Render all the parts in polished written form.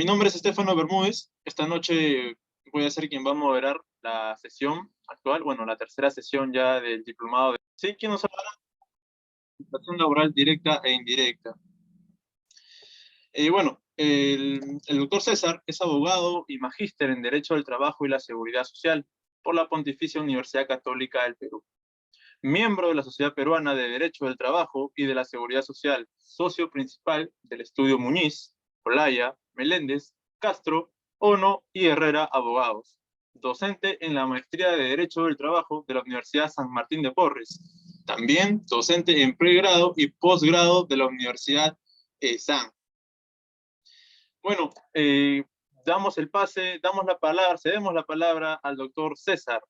Mi nombre es Estefano Bermúdez. Esta noche voy a ser quien va a moderar la sesión actual, bueno, la tercera sesión ya del diplomado de... Sí, ¿quién nos hablará de situación laboral directa e indirecta? Bueno, el doctor César es abogado y magíster en Derecho del Trabajo y la Seguridad Social por la Pontificia Universidad Católica del Perú. Miembro de la Sociedad Peruana de Derecho del Trabajo y de la Seguridad Social, socio principal del estudio Muñiz, Olaya, Meléndez, Castro, Ono y Herrera Abogados. Docente en la Maestría de Derecho del Trabajo de la Universidad San Martín de Porres. También docente en pregrado y posgrado de la Universidad ESAN. Bueno, damos el pase, damos la palabra, cedemos la palabra al doctor César.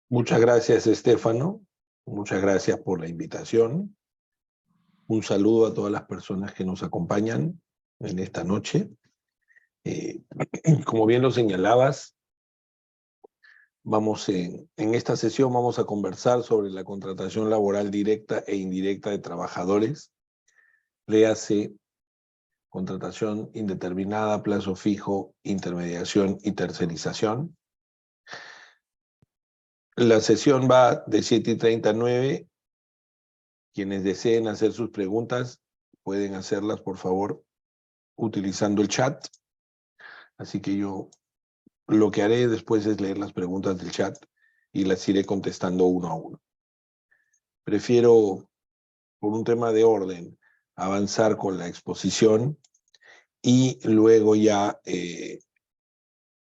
Muchas gracias, Estefano. Muchas gracias por la invitación. Un saludo a todas las personas que nos acompañan en esta noche. Como bien lo señalabas, en esta sesión vamos a conversar sobre la contratación laboral directa e indirecta de trabajadores. Léase contratación indeterminada, plazo fijo, intermediación y tercerización. La sesión va de 7:30 a 9. Quienes deseen hacer sus preguntas pueden hacerlas, por favor, utilizando el chat. Así que yo lo que haré después es leer las preguntas del chat y las iré contestando uno a uno. Prefiero, por un tema de orden, avanzar con la exposición y luego ya,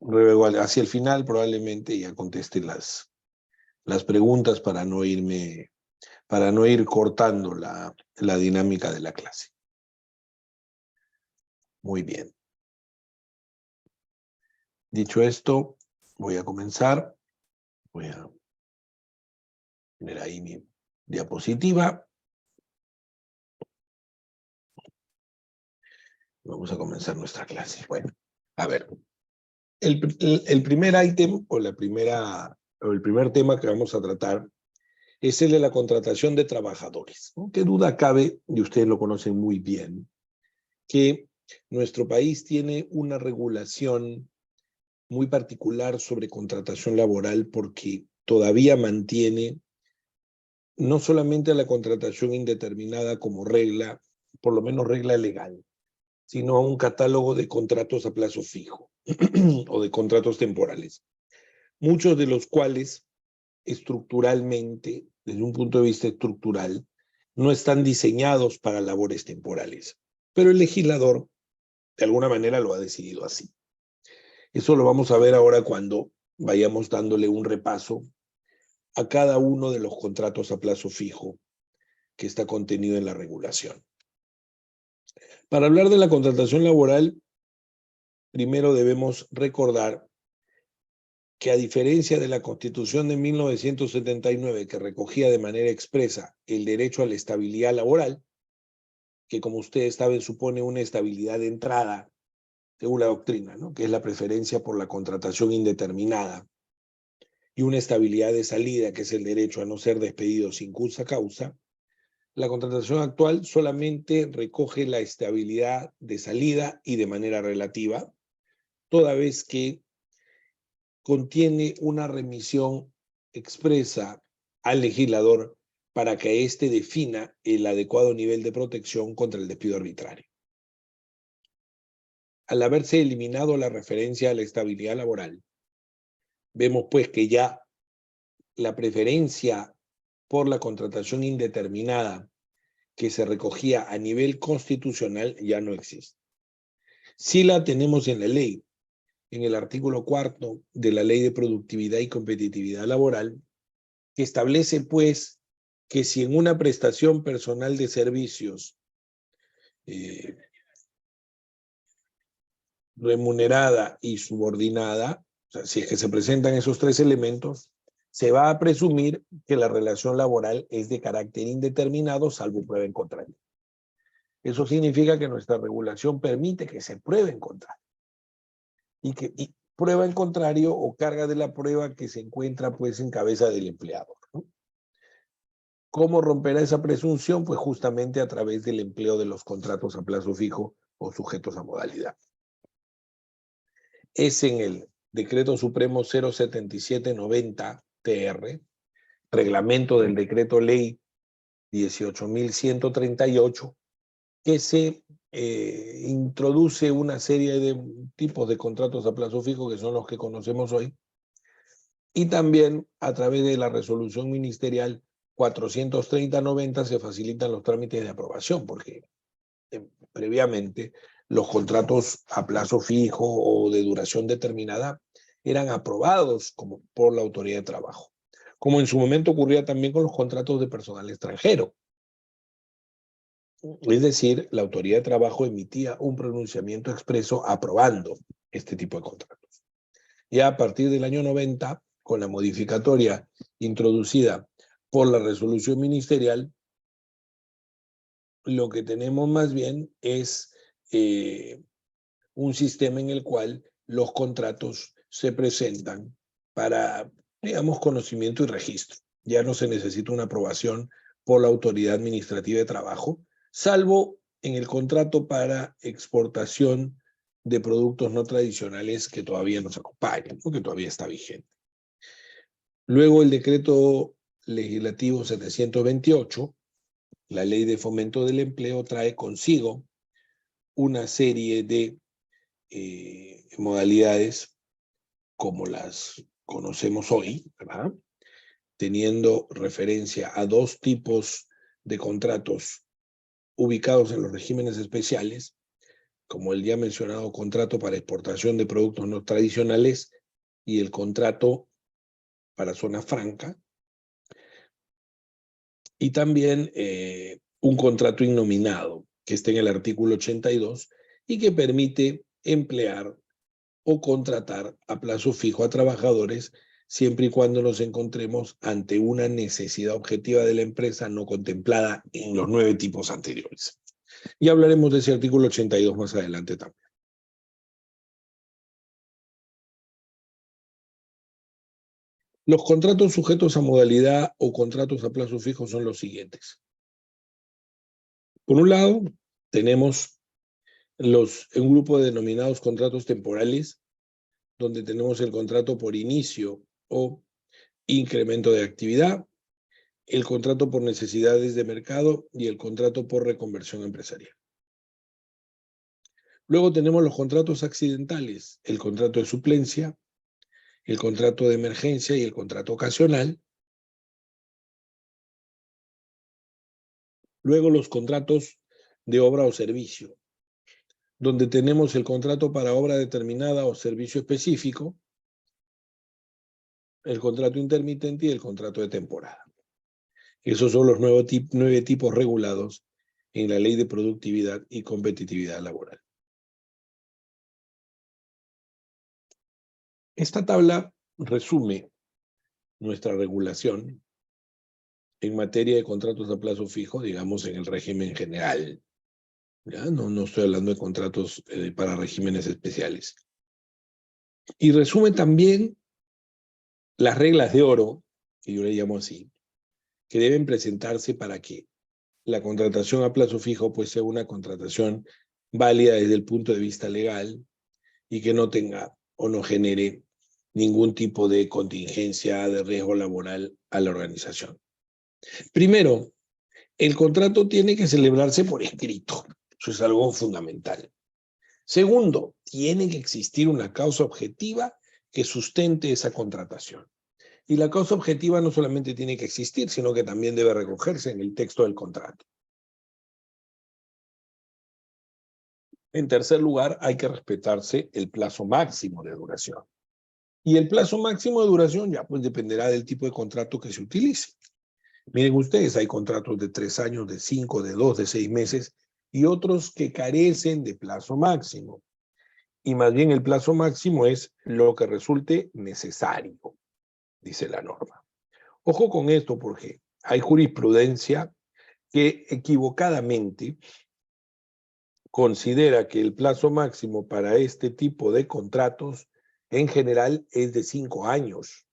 luego hacia el final probablemente ya conteste las preguntas para no ir cortando la dinámica de la clase. Muy bien. Dicho esto, voy a comenzar. Voy a poner ahí mi diapositiva. Vamos a comenzar nuestra clase. Bueno, a ver. El primer ítem o el primer tema que vamos a tratar es el de la contratación de trabajadores, ¿no? Qué duda cabe, y ustedes lo conocen muy bien, que nuestro país tiene una regulación muy particular sobre contratación laboral porque todavía mantiene no solamente la contratación indeterminada como regla, por lo menos regla legal, sino un catálogo de contratos a plazo fijo o de contratos temporales, muchos de los cuales estructuralmente, desde un punto de vista estructural, no están diseñados para labores temporales. Pero el legislador, de alguna manera, lo ha decidido así. Eso lo vamos a ver ahora cuando vayamos dándole un repaso a cada uno de los contratos a plazo fijo que está contenido en la regulación. Para hablar de la contratación laboral, primero debemos recordar que a diferencia de la Constitución de 1979, que recogía de manera expresa el derecho a la estabilidad laboral, que como ustedes saben supone una estabilidad de entrada, según la doctrina, ¿no?, que es la preferencia por la contratación indeterminada, y una estabilidad de salida, que es el derecho a no ser despedido sin justa causa, la contratación actual solamente recoge la estabilidad de salida y de manera relativa, toda vez que contiene una remisión expresa al legislador para que éste defina el adecuado nivel de protección contra el despido arbitrario. Al haberse eliminado la referencia a la estabilidad laboral, vemos pues que ya la preferencia por la contratación indeterminada que se recogía a nivel constitucional ya no existe. Sí la tenemos en la ley, en el artículo 4 de la Ley de Productividad y Competitividad Laboral, que establece pues que si en una prestación personal de servicios remunerada y subordinada, o sea, si es que se presentan esos tres elementos, se va a presumir que la relación laboral es de carácter indeterminado, salvo prueba en contrario. Eso significa que nuestra regulación permite que se pruebe en contrario. Y prueba en contrario o carga de la prueba que se encuentra pues en cabeza del empleador, ¿no? ¿Cómo romperá esa presunción? Pues justamente a través del empleo de los contratos a plazo fijo o sujetos a modalidad. Es en el Decreto Supremo 07790-TR, reglamento del Decreto Ley 18.138, que se introduce una serie de tipos de contratos a plazo fijo que son los que conocemos hoy, y también a través de la resolución ministerial 430-90 se facilitan los trámites de aprobación, porque previamente los contratos a plazo fijo o de duración determinada eran aprobados como por la autoridad de trabajo, como en su momento ocurría también con los contratos de personal extranjero. Es decir, la autoridad de trabajo emitía un pronunciamiento expreso aprobando este tipo de contratos. Ya a partir del año 90, con la modificatoria introducida por la resolución ministerial, lo que tenemos más bien es un sistema en el cual los contratos se presentan para, digamos, conocimiento y registro. Ya no se necesita una aprobación por la autoridad administrativa de trabajo, salvo en el contrato para exportación de productos no tradicionales que todavía nos acompañan, que todavía está vigente. Luego el decreto legislativo 728, la ley de fomento del empleo, trae consigo una serie de modalidades como las conocemos hoy, ¿verdad? Teniendo referencia a dos tipos de contratos ubicados en los regímenes especiales, como el ya mencionado contrato para exportación de productos no tradicionales y el contrato para zona franca, y también un contrato innominado que está en el artículo 82 y que permite emplear o contratar a plazo fijo a trabajadores siempre y cuando nos encontremos ante una necesidad objetiva de la empresa no contemplada en los 9 tipos anteriores. Y hablaremos de ese artículo 82 más adelante también. Los contratos sujetos a modalidad o contratos a plazo fijo son los siguientes. Por un lado, tenemos un grupo de denominados contratos temporales, donde tenemos el contrato por inicio o incremento de actividad, el contrato por necesidades de mercado y el contrato por reconversión empresarial. Luego tenemos los contratos accidentales, el contrato de suplencia, el contrato de emergencia y el contrato ocasional. Luego los contratos de obra o servicio, donde tenemos el contrato para obra determinada o servicio específico, el contrato intermitente y el contrato de temporada. Esos son los 9 tipos regulados en la Ley de Productividad y Competitividad Laboral. Esta tabla resume nuestra regulación en materia de contratos a plazo fijo, digamos, en el régimen general. ¿Ya? No estoy hablando de contratos para regímenes especiales. Y resume también las reglas de oro, que yo le llamo así, que deben presentarse para que la contratación a plazo fijo pues sea una contratación válida desde el punto de vista legal y que no tenga o no genere ningún tipo de contingencia de riesgo laboral a la organización. Primero, el contrato tiene que celebrarse por escrito. Eso es algo fundamental. Segundo, tiene que existir una causa objetiva que sustente esa contratación. Y la causa objetiva no solamente tiene que existir, sino que también debe recogerse en el texto del contrato. En tercer lugar, hay que respetarse el plazo máximo de duración. Y el plazo máximo de duración ya pues dependerá del tipo de contrato que se utilice. Miren ustedes, hay contratos de 3 años, de 5, de 2, de 6 meses y otros que carecen de plazo máximo. Y más bien el plazo máximo es lo que resulte necesario, dice la norma. Ojo con esto porque hay jurisprudencia que equivocadamente considera que el plazo máximo para este tipo de contratos en general es de 5 años.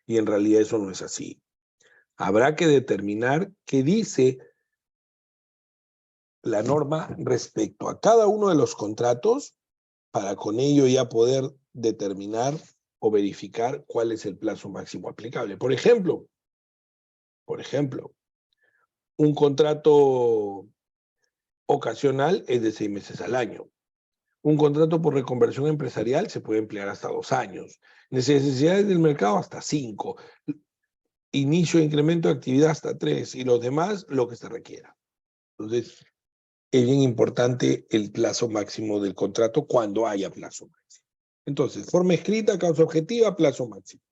Y en realidad eso no es así. Habrá que determinar qué dice la norma respecto a cada uno de los contratos para con ello ya poder determinar o verificar cuál es el plazo máximo aplicable. Por ejemplo, un contrato ocasional es de 6 meses al año. Un contrato por reconversión empresarial se puede emplear hasta 2 años. Necesidades del mercado hasta 5. Inicio e incremento de actividad hasta 3. Y los demás, lo que se requiera. Entonces, es bien importante el plazo máximo del contrato cuando haya plazo máximo. Entonces, forma escrita, causa objetiva, plazo máximo.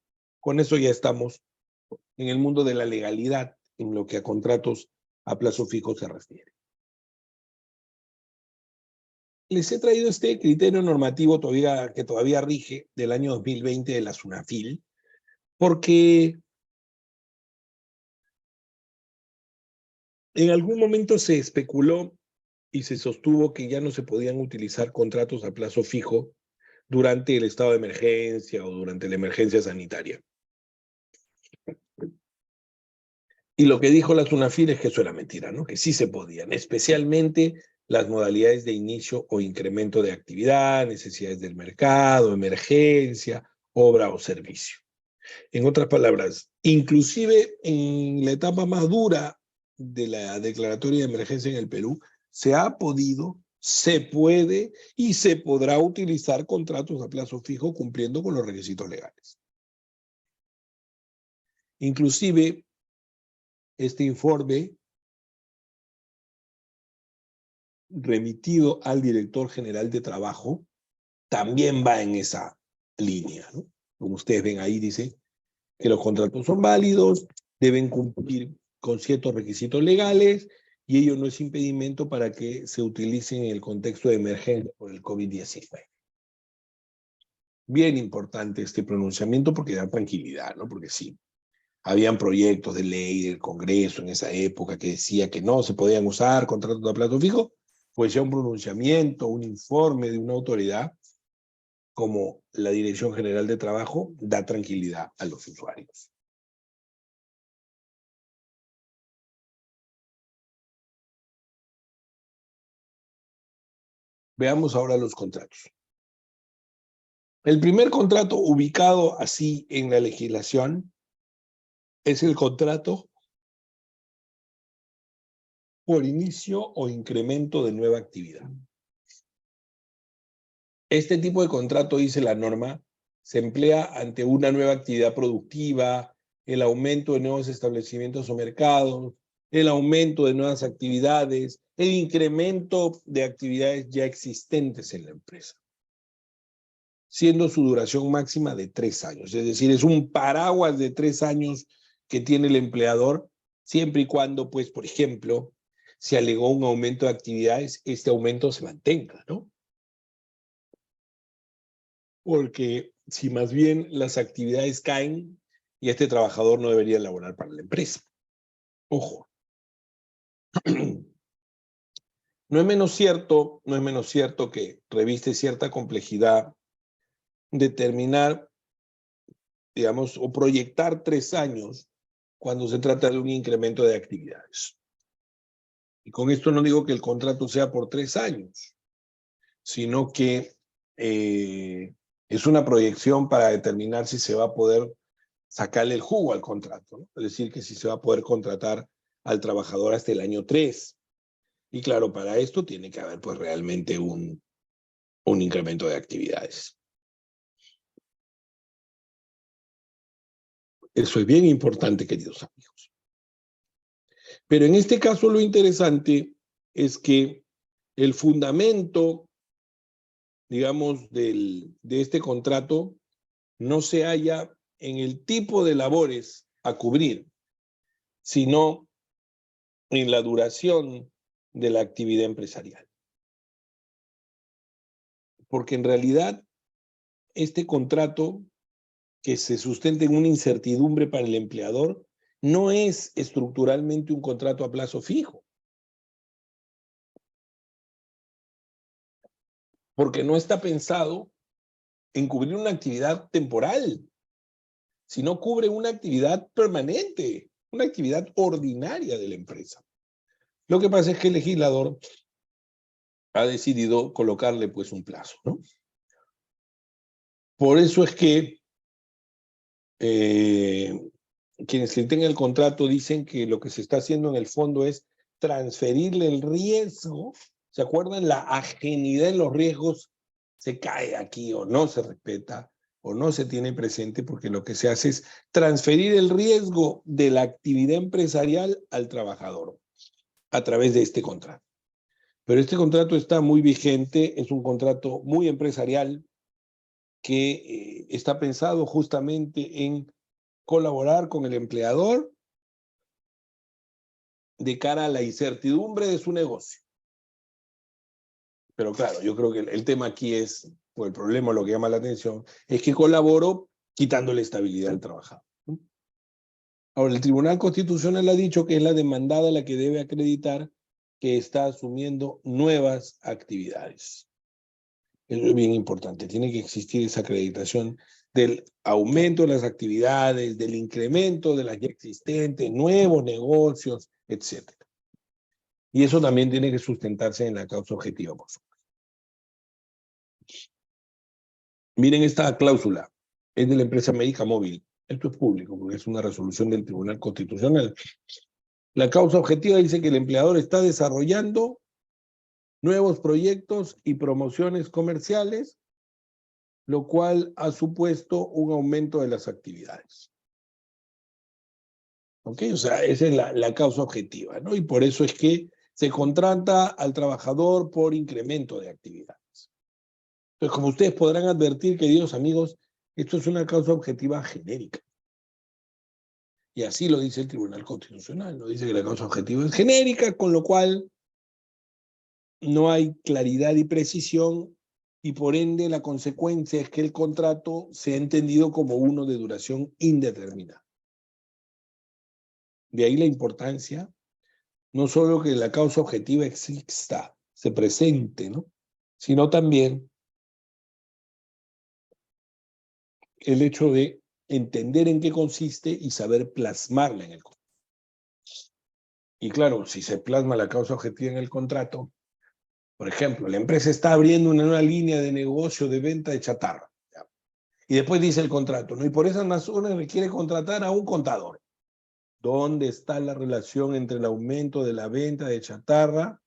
Con eso ya estamos en el mundo de la legalidad, en lo que a contratos a plazo fijo se refiere. Les he traído este criterio normativo que todavía rige del año 2020 de la SUNAFIL, porque en algún momento se especuló y se sostuvo que ya no se podían utilizar contratos a plazo fijo durante el estado de emergencia o durante la emergencia sanitaria. Y lo que dijo la SUNAFIL es que eso era mentira, ¿no? Que sí se podían, especialmente las modalidades de inicio o incremento de actividad, necesidades del mercado, emergencia, obra o servicio. En otras palabras, inclusive en la etapa más dura de la declaratoria de emergencia en el Perú, se ha podido, se puede y se podrá utilizar contratos a plazo fijo cumpliendo con los requisitos legales. Inclusive, este informe remitido al director general de trabajo también va en esa línea, ¿no? Como ustedes ven ahí, dice que los contratos son válidos, deben cumplir con ciertos requisitos legales y ello no es impedimento para que se utilicen en el contexto de emergencia por el COVID-19. Bien importante este pronunciamiento porque da tranquilidad, ¿no? Porque sí, habían proyectos de ley del Congreso en esa época que decía que no se podían usar contratos a plazo fijo, pues ya un pronunciamiento, un informe de una autoridad como la Dirección General de Trabajo da tranquilidad a los usuarios. Veamos ahora los contratos. El primer contrato ubicado así en la legislación es el contrato por inicio o incremento de nueva actividad. Este tipo de contrato, dice la norma, se emplea ante una nueva actividad productiva, el aumento de nuevos establecimientos o mercados, el aumento de nuevas actividades, el incremento de actividades ya existentes en la empresa, siendo su duración máxima de 3 años. Es decir, es un paraguas de 3 años que tiene el empleador, siempre y cuando, pues, por ejemplo, se alegó un aumento de actividades, este aumento se mantenga, ¿no? Porque si más bien las actividades caen y este trabajador no debería laborar para la empresa. Ojo. No es menos cierto que reviste cierta complejidad determinar, digamos, o proyectar 3 años cuando se trata de un incremento de actividades. Y con esto no digo que el contrato sea por 3 años, sino que es una proyección para determinar si se va a poder sacarle el jugo al contrato, ¿no? Es decir, que si se va a poder contratar al trabajador hasta el año 3. Y claro, para esto tiene que haber pues realmente un incremento de actividades. Eso es bien importante, queridos amigos. Pero en este caso lo interesante es que el fundamento, digamos, de este contrato no se halla en el tipo de labores a cubrir, sino en la duración de la actividad empresarial. Porque en realidad este contrato que se sustenta en una incertidumbre para el empleador no es estructuralmente un contrato a plazo fijo. Porque no está pensado en cubrir una actividad temporal, sino cubre una actividad permanente. una actividad ordinaria de la empresa. Lo que pasa es que el legislador ha decidido colocarle pues un plazo, ¿no? Por eso es que quienes critican el contrato dicen que lo que se está haciendo en el fondo es transferirle el riesgo. ¿Se acuerdan? La ajenidad en los riesgos se cae aquí o no se respeta o no se tiene presente porque lo que se hace es transferir el riesgo de la actividad empresarial al trabajador a través de este contrato. Pero este contrato está muy vigente, es un contrato muy empresarial que está pensado justamente en colaborar con el empleador de cara a la incertidumbre de su negocio. Pero claro, yo creo que el tema aquí es, o el problema, lo que llama la atención, es que colaboró quitándole estabilidad al trabajador. Ahora, el Tribunal Constitucional ha dicho que es la demandada la que debe acreditar que está asumiendo nuevas actividades. Eso es bien importante, tiene que existir esa acreditación del aumento de las actividades, del incremento de las ya existentes, nuevos negocios, etc. Y eso también tiene que sustentarse en la causa objetiva, por supuesto. Miren esta cláusula, es de la empresa Médica Móvil. Esto es público porque es una resolución del Tribunal Constitucional. La causa objetiva dice que el empleador está desarrollando nuevos proyectos y promociones comerciales, lo cual ha supuesto un aumento de las actividades. ¿Ok? O sea, esa es la causa objetiva, ¿no? Y por eso es que se contrata al trabajador por incremento de actividades. Entonces, como ustedes podrán advertir, queridos amigos, esto es una causa objetiva genérica. Y así lo dice el Tribunal Constitucional, ¿no? Dice que la causa objetiva es genérica, con lo cual no hay claridad y precisión, y por ende la consecuencia es que el contrato sea entendido como uno de duración indeterminada. De ahí la importancia, no solo que la causa objetiva exista, se presente, ¿no? Sino también el hecho de entender en qué consiste y saber plasmarla en el contrato. Y claro, si se plasma la causa objetiva en el contrato, por ejemplo, la empresa está abriendo una nueva línea de negocio de venta de chatarra, ¿ya? Y después dice el contrato, ¿no? Y por esas razones requiere contratar a un contador. ¿Dónde está la relación entre el aumento de la venta de chatarra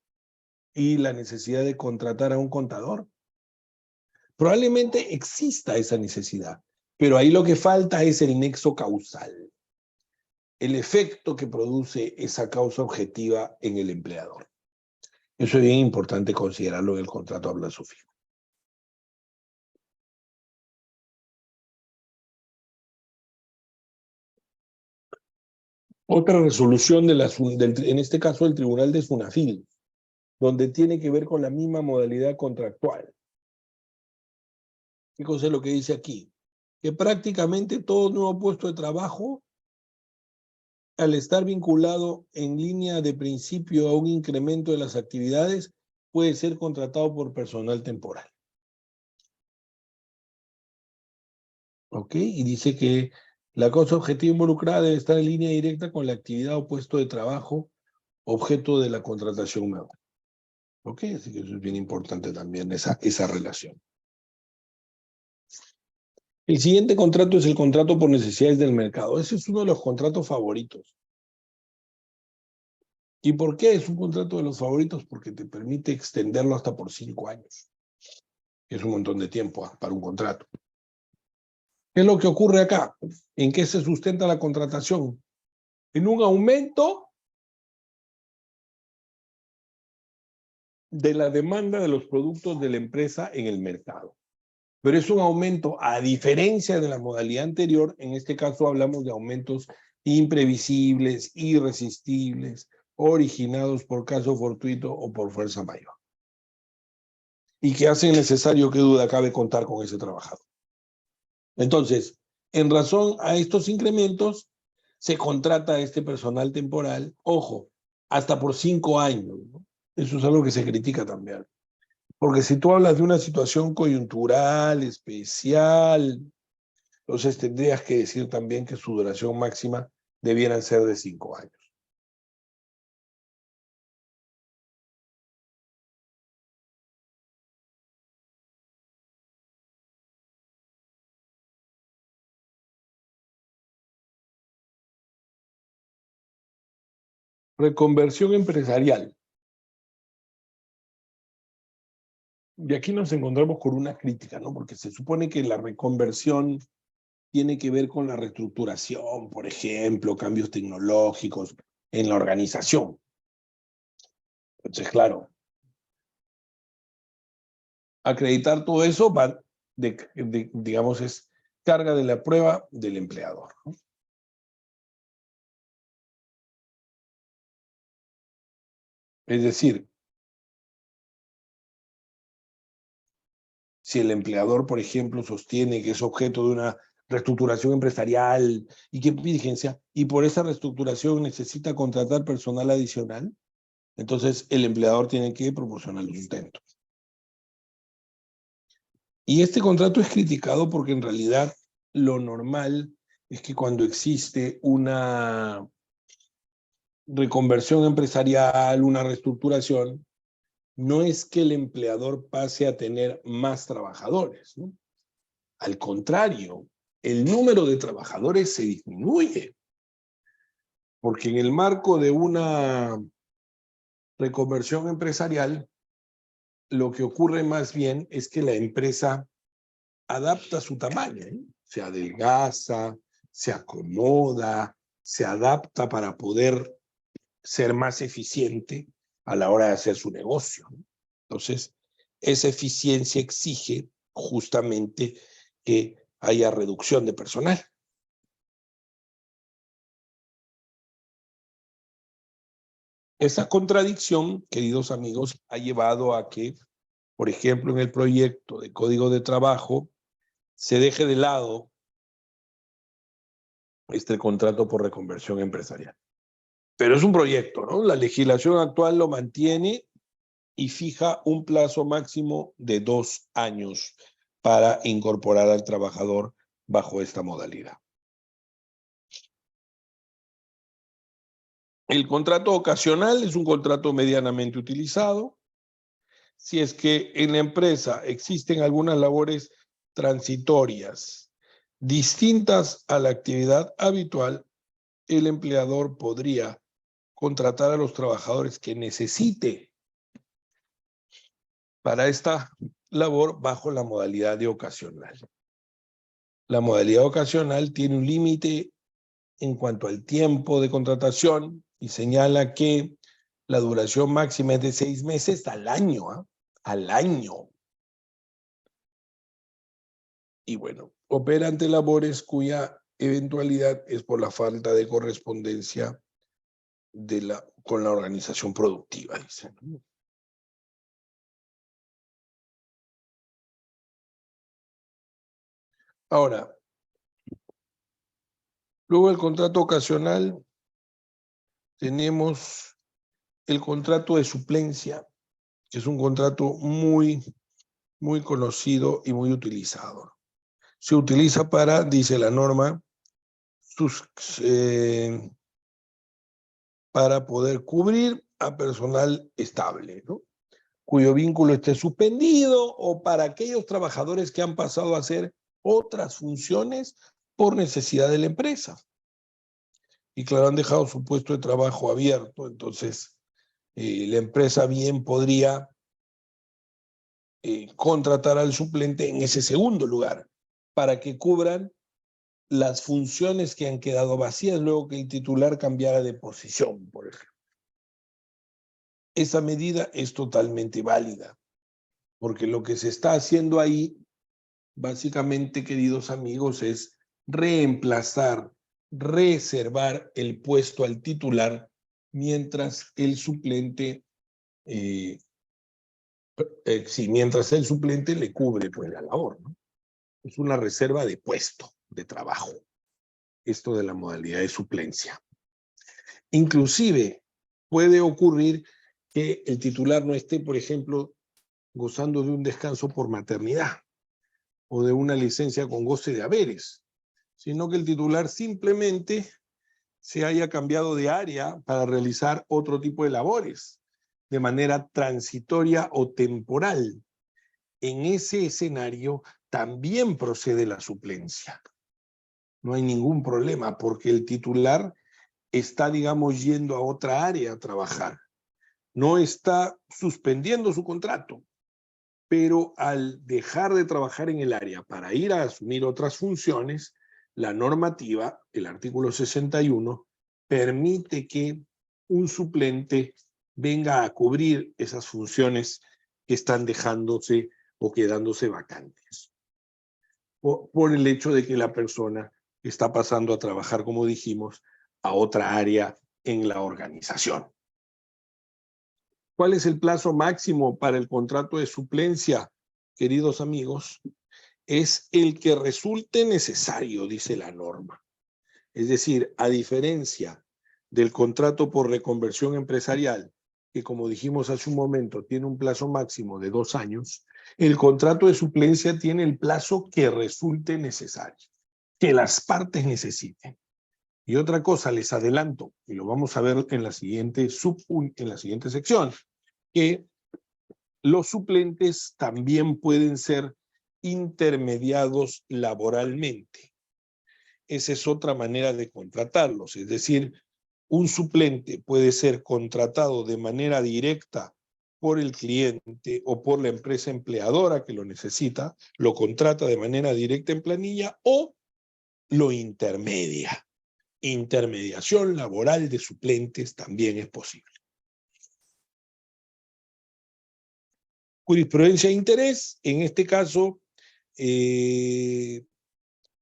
y la necesidad de contratar a un contador? Probablemente exista esa necesidad, pero ahí lo que falta es el nexo causal, el efecto que produce esa causa objetiva en el empleador. Eso es bien importante considerarlo en el contrato a plazo fijo. Otra resolución en este caso del Tribunal de Sunafil, donde tiene que ver con la misma modalidad contractual. ¿Qué cosa es lo que dice aquí? Que prácticamente todo nuevo puesto de trabajo, al estar vinculado en línea de principio a un incremento de las actividades, puede ser contratado por personal temporal. ¿Ok? Y dice que la causa objetiva involucrada debe estar en línea directa con la actividad o puesto de trabajo objeto de la contratación nueva. ¿Ok? Así que eso es bien importante también, esa relación. El siguiente contrato es el contrato por necesidades del mercado. Ese es uno de los contratos favoritos. ¿Y por qué es un contrato de los favoritos? Porque te permite extenderlo hasta por 5 años. Es un montón de tiempo para un contrato. ¿Qué es lo que ocurre acá? ¿En qué se sustenta la contratación? En un aumento de la demanda de los productos de la empresa en el mercado. Pero es un aumento, a diferencia de la modalidad anterior, en este caso hablamos de aumentos imprevisibles, irresistibles, originados por caso fortuito o por fuerza mayor. Y que hacen necesario, que duda cabe, contar con ese trabajador. Entonces, en razón a estos incrementos, se contrata a este personal temporal, ojo, hasta por 5 años, ¿no? Eso es algo que se critica también. Porque si tú hablas de una situación coyuntural, especial, entonces tendrías que decir también que su duración máxima debieran ser de 5 años. Reconversión empresarial. Y aquí nos encontramos con una crítica, ¿no? Porque se supone que la reconversión tiene que ver con la reestructuración, por ejemplo, cambios tecnológicos en la organización. Entonces, claro, acreditar todo eso va, digamos, es carga de la prueba del empleador, ¿no? Es decir, si el empleador, por ejemplo, sostiene que es objeto de una reestructuración empresarial y que vigencia, y por esa reestructuración necesita contratar personal adicional, entonces el empleador tiene que proporcionar el sustento. Y este contrato es criticado porque en realidad lo normal es que cuando existe una reconversión empresarial, una reestructuración, no es que el empleador pase a tener más trabajadores, ¿no? Al contrario, el número de trabajadores se disminuye, porque en el marco de una reconversión empresarial, lo que ocurre más bien es que la empresa adapta su tamaño, ¿eh? Se adelgaza, se acomoda, se adapta para poder ser más eficiente a la hora de hacer su negocio, ¿no? Entonces, esa eficiencia exige justamente que haya reducción de personal. Esa contradicción, queridos amigos, ha llevado a que, por ejemplo, en el proyecto de Código de Trabajo, se deje de lado este contrato por reconversión empresarial. Pero es un proyecto, ¿no? La legislación actual lo mantiene y fija un plazo máximo de 2 años para incorporar al trabajador bajo esta modalidad. El contrato ocasional es un contrato medianamente utilizado. Si es que en la empresa existen algunas labores transitorias distintas a la actividad habitual, el empleador podría contratar a los trabajadores que necesite para esta labor bajo la modalidad de ocasional. La modalidad ocasional tiene un límite en cuanto al tiempo de contratación y señala que la duración máxima es de 6 meses al año, ¿eh? Al año. Y bueno, opera ante labores cuya eventualidad es por la falta de correspondencia con la organización productiva, dice, ¿no? Ahora, luego del contrato ocasional, tenemos el contrato de suplencia, que es un contrato muy conocido y muy utilizado. Se utiliza para, dice la norma, para poder cubrir a personal estable, ¿no? Cuyo vínculo esté suspendido, o para aquellos trabajadores que han pasado a hacer otras funciones por necesidad de la empresa. Y claro, han dejado su puesto de trabajo abierto, entonces la empresa bien podría contratar al suplente en ese segundo lugar, para que cubran las funciones que han quedado vacías luego que el titular cambiara de posición, por ejemplo. Esa medida es totalmente válida, porque lo que se está haciendo ahí, básicamente, queridos amigos, es reemplazar, reservar el puesto al titular mientras el suplente, mientras el suplente le cubre pues la labor, ¿no? Es una reserva de puesto de trabajo, esto de la modalidad de suplencia. Inclusive puede ocurrir que el titular no esté, por ejemplo, gozando de un descanso por maternidad o de una licencia con goce de haberes, sino que el titular simplemente se haya cambiado de área para realizar otro tipo de labores, de manera transitoria o temporal. En ese escenario también procede la suplencia. No hay ningún problema porque el titular está, digamos, yendo a otra área a trabajar. No está suspendiendo su contrato, pero al dejar de trabajar en el área para ir a asumir otras funciones, la normativa, el artículo 61, permite que un suplente venga a cubrir esas funciones que están dejándose o quedándose vacantes, por el hecho de que la persona está pasando a trabajar, como dijimos, a otra área en la organización. ¿Cuál es el plazo máximo para el contrato de suplencia, queridos amigos? Es el que resulte necesario, dice la norma. Es decir, a diferencia del contrato por reconversión empresarial, que como dijimos hace un momento, tiene un plazo máximo de 2 años, el contrato de suplencia tiene el plazo que resulte necesario, que las partes necesiten. Y otra cosa, les adelanto, y lo vamos a ver en la siguiente sección, que los suplentes también pueden ser intermediados laboralmente. Esa es otra manera de contratarlos, es decir, un suplente puede ser contratado de manera directa por el cliente o por la empresa empleadora que lo necesita, lo contrata de manera directa en planilla o lo intermedia. Intermediación laboral de suplentes también es posible. Jurisprudencia de interés, en este caso,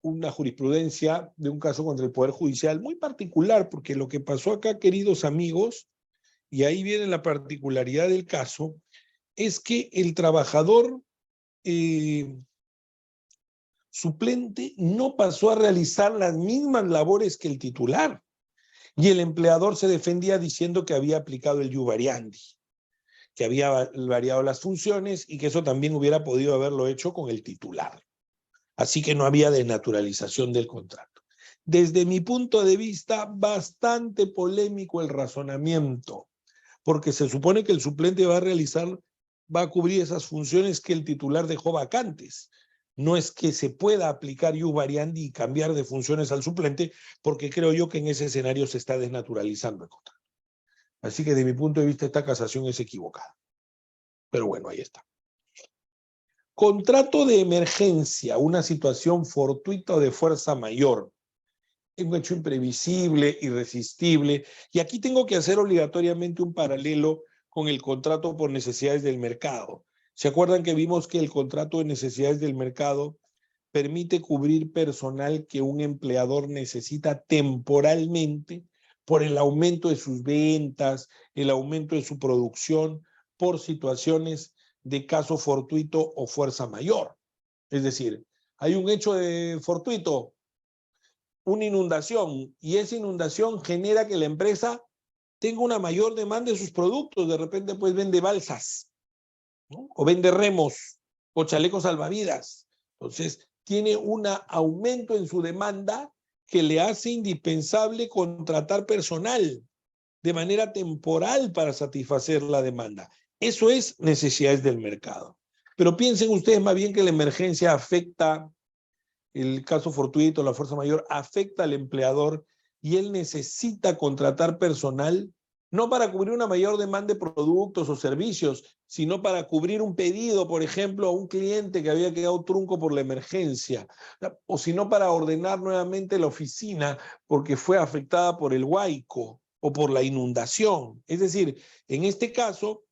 una jurisprudencia de un caso contra el Poder Judicial muy particular, porque lo que pasó acá, queridos amigos, y ahí viene la particularidad del caso, es que el trabajador suplente no pasó a realizar las mismas labores que el titular, y el empleador se defendía diciendo que había aplicado el ius variandi, que había variado las funciones y que eso también hubiera podido haberlo hecho con el titular. Así que no había desnaturalización del contrato. Desde mi punto de vista, bastante polémico el razonamiento, porque se supone que el suplente va a cubrir esas funciones que el titular dejó vacantes. No es que se pueda aplicar ius variandi y cambiar de funciones al suplente, porque creo yo que en ese escenario se está desnaturalizando el contrato. Así que de mi punto de vista esta casación es equivocada. Pero bueno, ahí está. Contrato de emergencia, una situación fortuita o de fuerza mayor. Es un hecho imprevisible, irresistible. Y aquí tengo que hacer obligatoriamente un paralelo con el contrato por necesidades del mercado. ¿Se acuerdan que vimos que el contrato de necesidades del mercado permite cubrir personal que un empleador necesita temporalmente por el aumento de sus ventas, el aumento de su producción, por situaciones de caso fortuito o fuerza mayor? Es decir, hay un hecho de fortuito, una inundación, y esa inundación genera que la empresa tenga una mayor demanda de sus productos. De repente, pues vende balsas, ¿no? O vende remos o chalecos salvavidas. Entonces, tiene un aumento en su demanda que le hace indispensable contratar personal de manera temporal para satisfacer la demanda. Eso es necesidades del mercado. Pero piensen ustedes más bien que la emergencia afecta, el caso fortuito, la fuerza mayor, afecta al empleador y él necesita contratar personal no para cubrir una mayor demanda de productos o servicios, sino para cubrir un pedido, por ejemplo, a un cliente que había quedado trunco por la emergencia, o sino para ordenar nuevamente la oficina porque fue afectada por el huaico o por la inundación. Es decir, en este caso,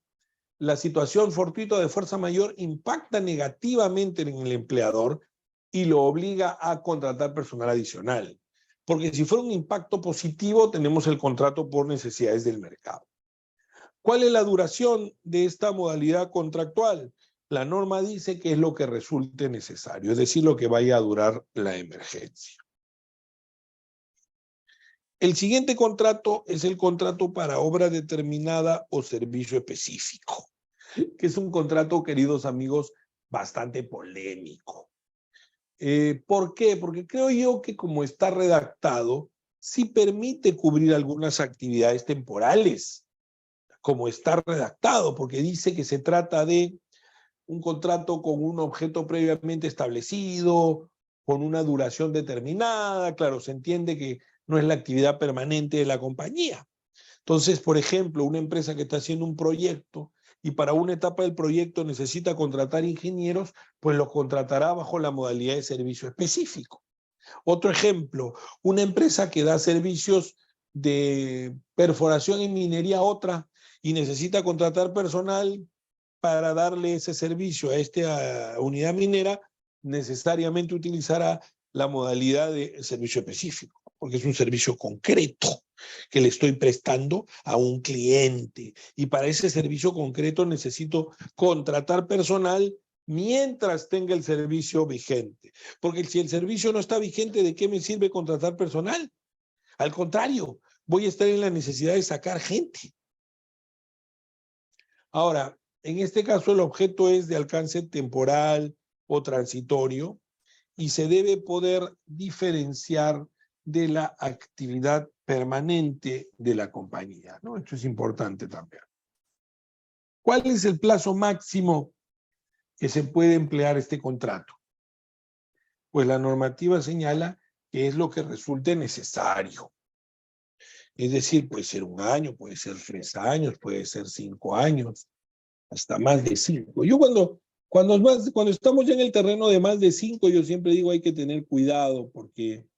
la situación fortuita de fuerza mayor impacta negativamente en el empleador y lo obliga a contratar personal adicional. Porque si fuera un impacto positivo, tenemos el contrato por necesidades del mercado. ¿Cuál es la duración de esta modalidad contractual? La norma dice que es lo que resulte necesario, es decir, lo que vaya a durar la emergencia. El siguiente contrato es el contrato para obra determinada o servicio específico, que es un contrato, queridos amigos, bastante polémico. ¿Por qué? Porque creo yo que como está redactado, sí permite cubrir algunas actividades temporales, como está redactado, porque dice que se trata de un contrato con un objeto previamente establecido, con una duración determinada. Claro, se entiende que no es la actividad permanente de la compañía. Entonces, por ejemplo, una empresa que está haciendo un proyecto y para una etapa del proyecto necesita contratar ingenieros, pues los contratará bajo la modalidad de servicio específico. Otro ejemplo, una empresa que da servicios de perforación y minería a otra y necesita contratar personal para darle ese servicio a esta unidad minera, necesariamente utilizará la modalidad de servicio específico, porque es un servicio concreto que le estoy prestando a un cliente. Y para ese servicio concreto necesito contratar personal mientras tenga el servicio vigente. Porque si el servicio no está vigente, ¿de qué me sirve contratar personal? Al contrario, voy a estar en la necesidad de sacar gente. Ahora, en este caso el objeto es de alcance temporal o transitorio y se debe poder diferenciar de la actividad permanente de la compañía, ¿no? Esto es importante también. ¿Cuál es el plazo máximo que se puede emplear este contrato? Pues la normativa señala que es lo que resulte necesario. Es decir, puede ser 1 año, puede ser 3 años, puede ser 5 años, hasta más de 5. Yo cuando estamos ya en el terreno de más de 5, yo siempre digo hay que tener cuidado porque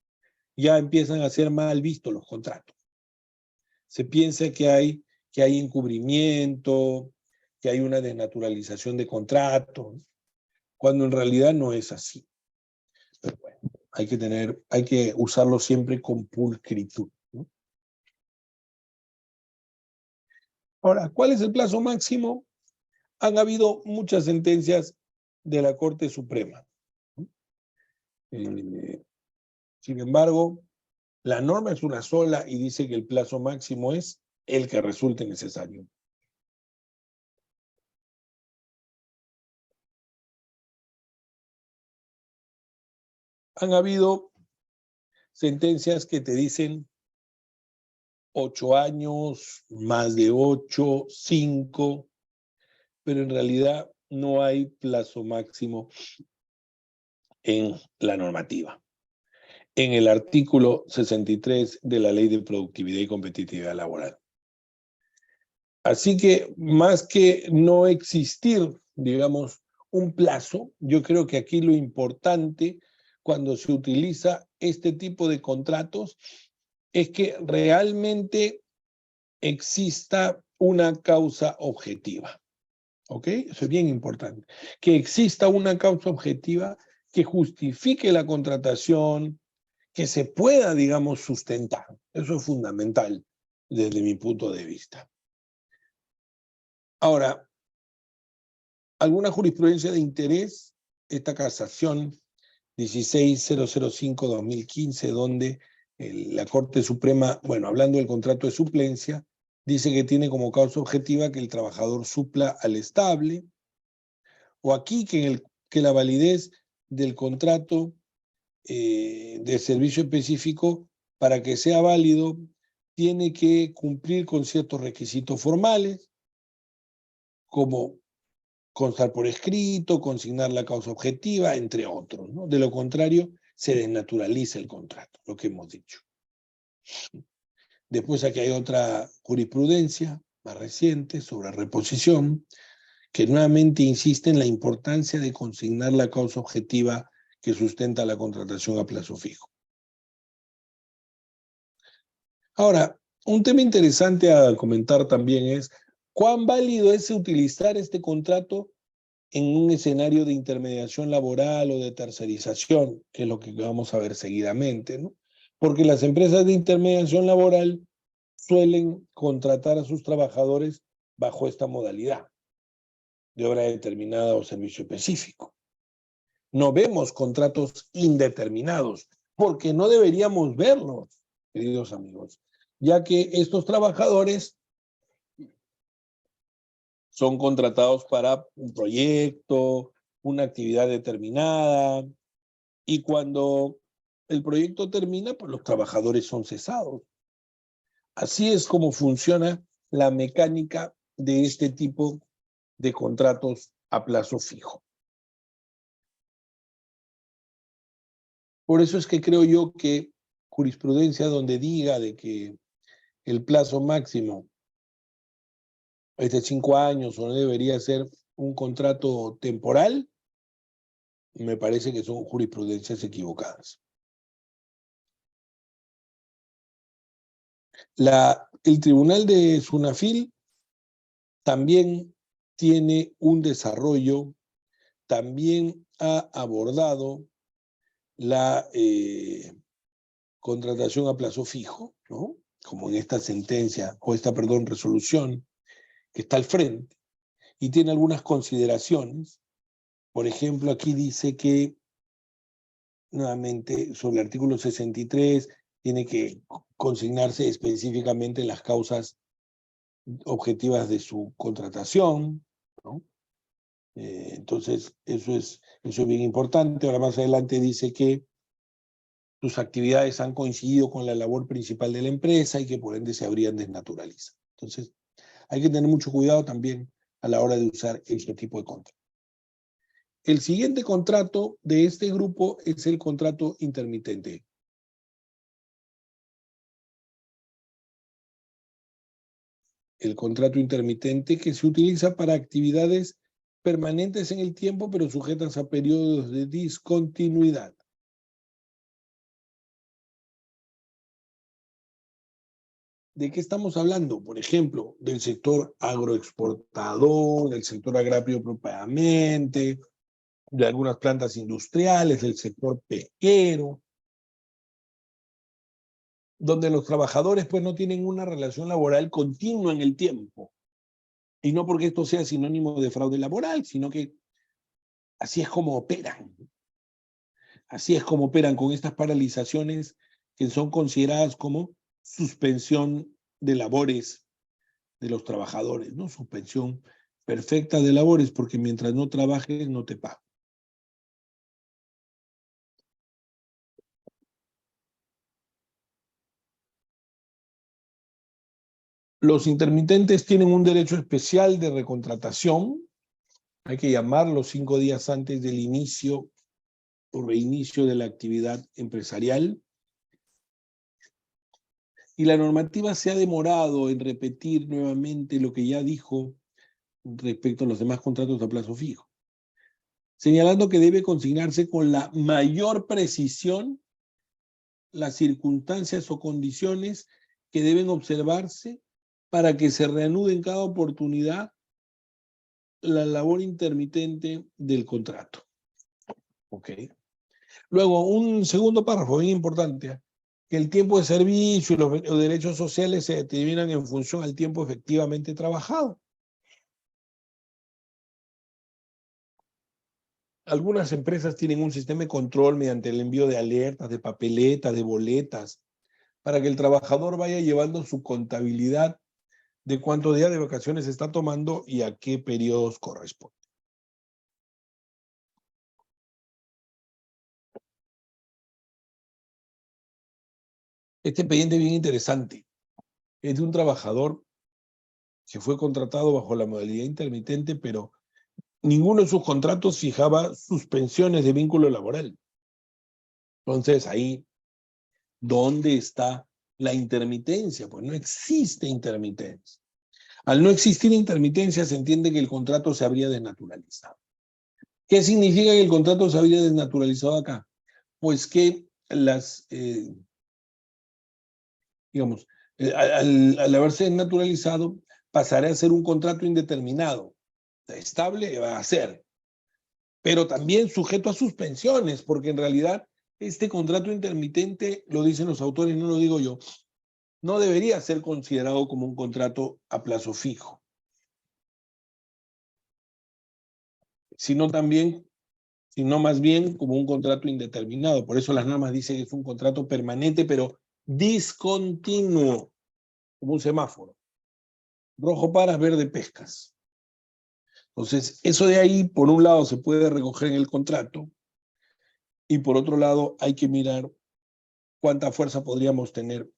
ya empiezan a ser mal vistos los contratos. Se piensa que hay encubrimiento, que hay una desnaturalización de contratos, cuando en realidad no es así. Pero bueno, hay que usarlo siempre con pulcritud, ¿no? Ahora, ¿cuál es el plazo máximo? Han habido muchas sentencias de la Corte Suprema. Sin embargo, la norma es una sola y dice que el plazo máximo es el que resulte necesario. Han habido sentencias que te dicen 8 años, más de 8, 5, pero en realidad no hay plazo máximo en la normativa. En el artículo 63 de la Ley de Productividad y Competitividad Laboral. Así que más que no existir, digamos, un plazo, yo creo que aquí lo importante cuando se utiliza este tipo de contratos es que realmente exista una causa objetiva. ¿Ok? Eso es bien importante. Que exista una causa objetiva que justifique la contratación, que se pueda, digamos, sustentar. Eso es fundamental desde mi punto de vista. Ahora, alguna jurisprudencia de interés, esta casación 16005-2015, donde la Corte Suprema, bueno, hablando del contrato de suplencia, dice que tiene como causa objetiva que el trabajador supla al estable, o aquí que la validez del contrato de servicio específico, para que sea válido, tiene que cumplir con ciertos requisitos formales, como constar por escrito, consignar la causa objetiva, entre otros, ¿no? De lo contrario, se desnaturaliza el contrato, lo que hemos dicho. Después aquí hay otra jurisprudencia más reciente sobre reposición, que nuevamente insiste en la importancia de consignar la causa objetiva que sustenta la contratación a plazo fijo. Ahora, un tema interesante a comentar también es cuán válido es utilizar este contrato en un escenario de intermediación laboral o de tercerización, que es lo que vamos a ver seguidamente, ¿no? Porque las empresas de intermediación laboral suelen contratar a sus trabajadores bajo esta modalidad de obra determinada o servicio específico. No vemos contratos indeterminados, porque no deberíamos verlos, queridos amigos, ya que estos trabajadores son contratados para un proyecto, una actividad determinada, y cuando el proyecto termina, pues los trabajadores son cesados. Así es como funciona la mecánica de este tipo de contratos a plazo fijo. Por eso es que creo yo que jurisprudencia donde diga de que el plazo máximo es de 5 años o no debería ser un contrato temporal, me parece que son jurisprudencias equivocadas. El tribunal de Sunafil también tiene un desarrollo, también ha abordado la contratación a plazo fijo, ¿no? Como en esta sentencia, o esta, perdón, resolución que está al frente, y tiene algunas consideraciones. Por ejemplo, aquí dice que, nuevamente, sobre el artículo 63, tiene que consignarse específicamente las causas objetivas de su contratación, ¿no? Entonces, eso es bien importante. Ahora más adelante dice que sus actividades han coincidido con la labor principal de la empresa y que por ende se habrían desnaturalizado. Entonces, hay que tener mucho cuidado también a la hora de usar este tipo de contrato. El siguiente contrato de este grupo es el contrato intermitente. El contrato intermitente que se utiliza para actividades permanentes en el tiempo, pero sujetas a periodos de discontinuidad. ¿De qué estamos hablando? Por ejemplo, del sector agroexportador, del sector agrario propiamente, de algunas plantas industriales, del sector pesquero, donde los trabajadores pues no tienen una relación laboral continua en el tiempo. Y no porque esto sea sinónimo de fraude laboral, sino que así es como operan. Así es como operan con estas paralizaciones que son consideradas como suspensión de labores de los trabajadores, ¿no? Suspensión perfecta de labores, porque mientras no trabajes no te pagan. Los intermitentes tienen un derecho especial de recontratación. Hay que llamarlos 5 días antes del inicio o reinicio de la actividad empresarial. Y la normativa se ha demorado en repetir nuevamente lo que ya dijo respecto a los demás contratos a plazo fijo, señalando que debe consignarse con la mayor precisión las circunstancias o condiciones que deben observarse para que se reanude en cada oportunidad la labor intermitente del contrato. ¿Ok? Luego, un segundo párrafo bien importante, que el tiempo de servicio y los derechos sociales se determinan en función al tiempo efectivamente trabajado. Algunas empresas tienen un sistema de control mediante el envío de alertas, de papeletas, de boletas, para que el trabajador vaya llevando su contabilidad de cuántos días de vacaciones está tomando y a qué periodos corresponde. Este expediente bien interesante es de un trabajador que fue contratado bajo la modalidad intermitente, pero ninguno de sus contratos fijaba suspensiones de vínculo laboral. Entonces, ahí, ¿dónde está la intermitencia? Pues no existe intermitencia. Al no existir intermitencia, se entiende que el contrato se habría desnaturalizado. ¿Qué significa que el contrato se habría desnaturalizado acá? Pues que al haberse desnaturalizado, pasará a ser un contrato indeterminado. Estable va a ser, pero también sujeto a suspensiones, porque en realidad este contrato intermitente, lo dicen los autores, no lo digo yo, no debería ser considerado como un contrato a plazo fijo, sino más bien como un contrato indeterminado. Por eso las normas dicen que es un contrato permanente, pero discontinuo, como un semáforo. Rojo paras, verde pescas. Entonces, eso de ahí, por un lado, se puede recoger en el contrato, y por otro lado, hay que mirar cuánta fuerza podríamos tener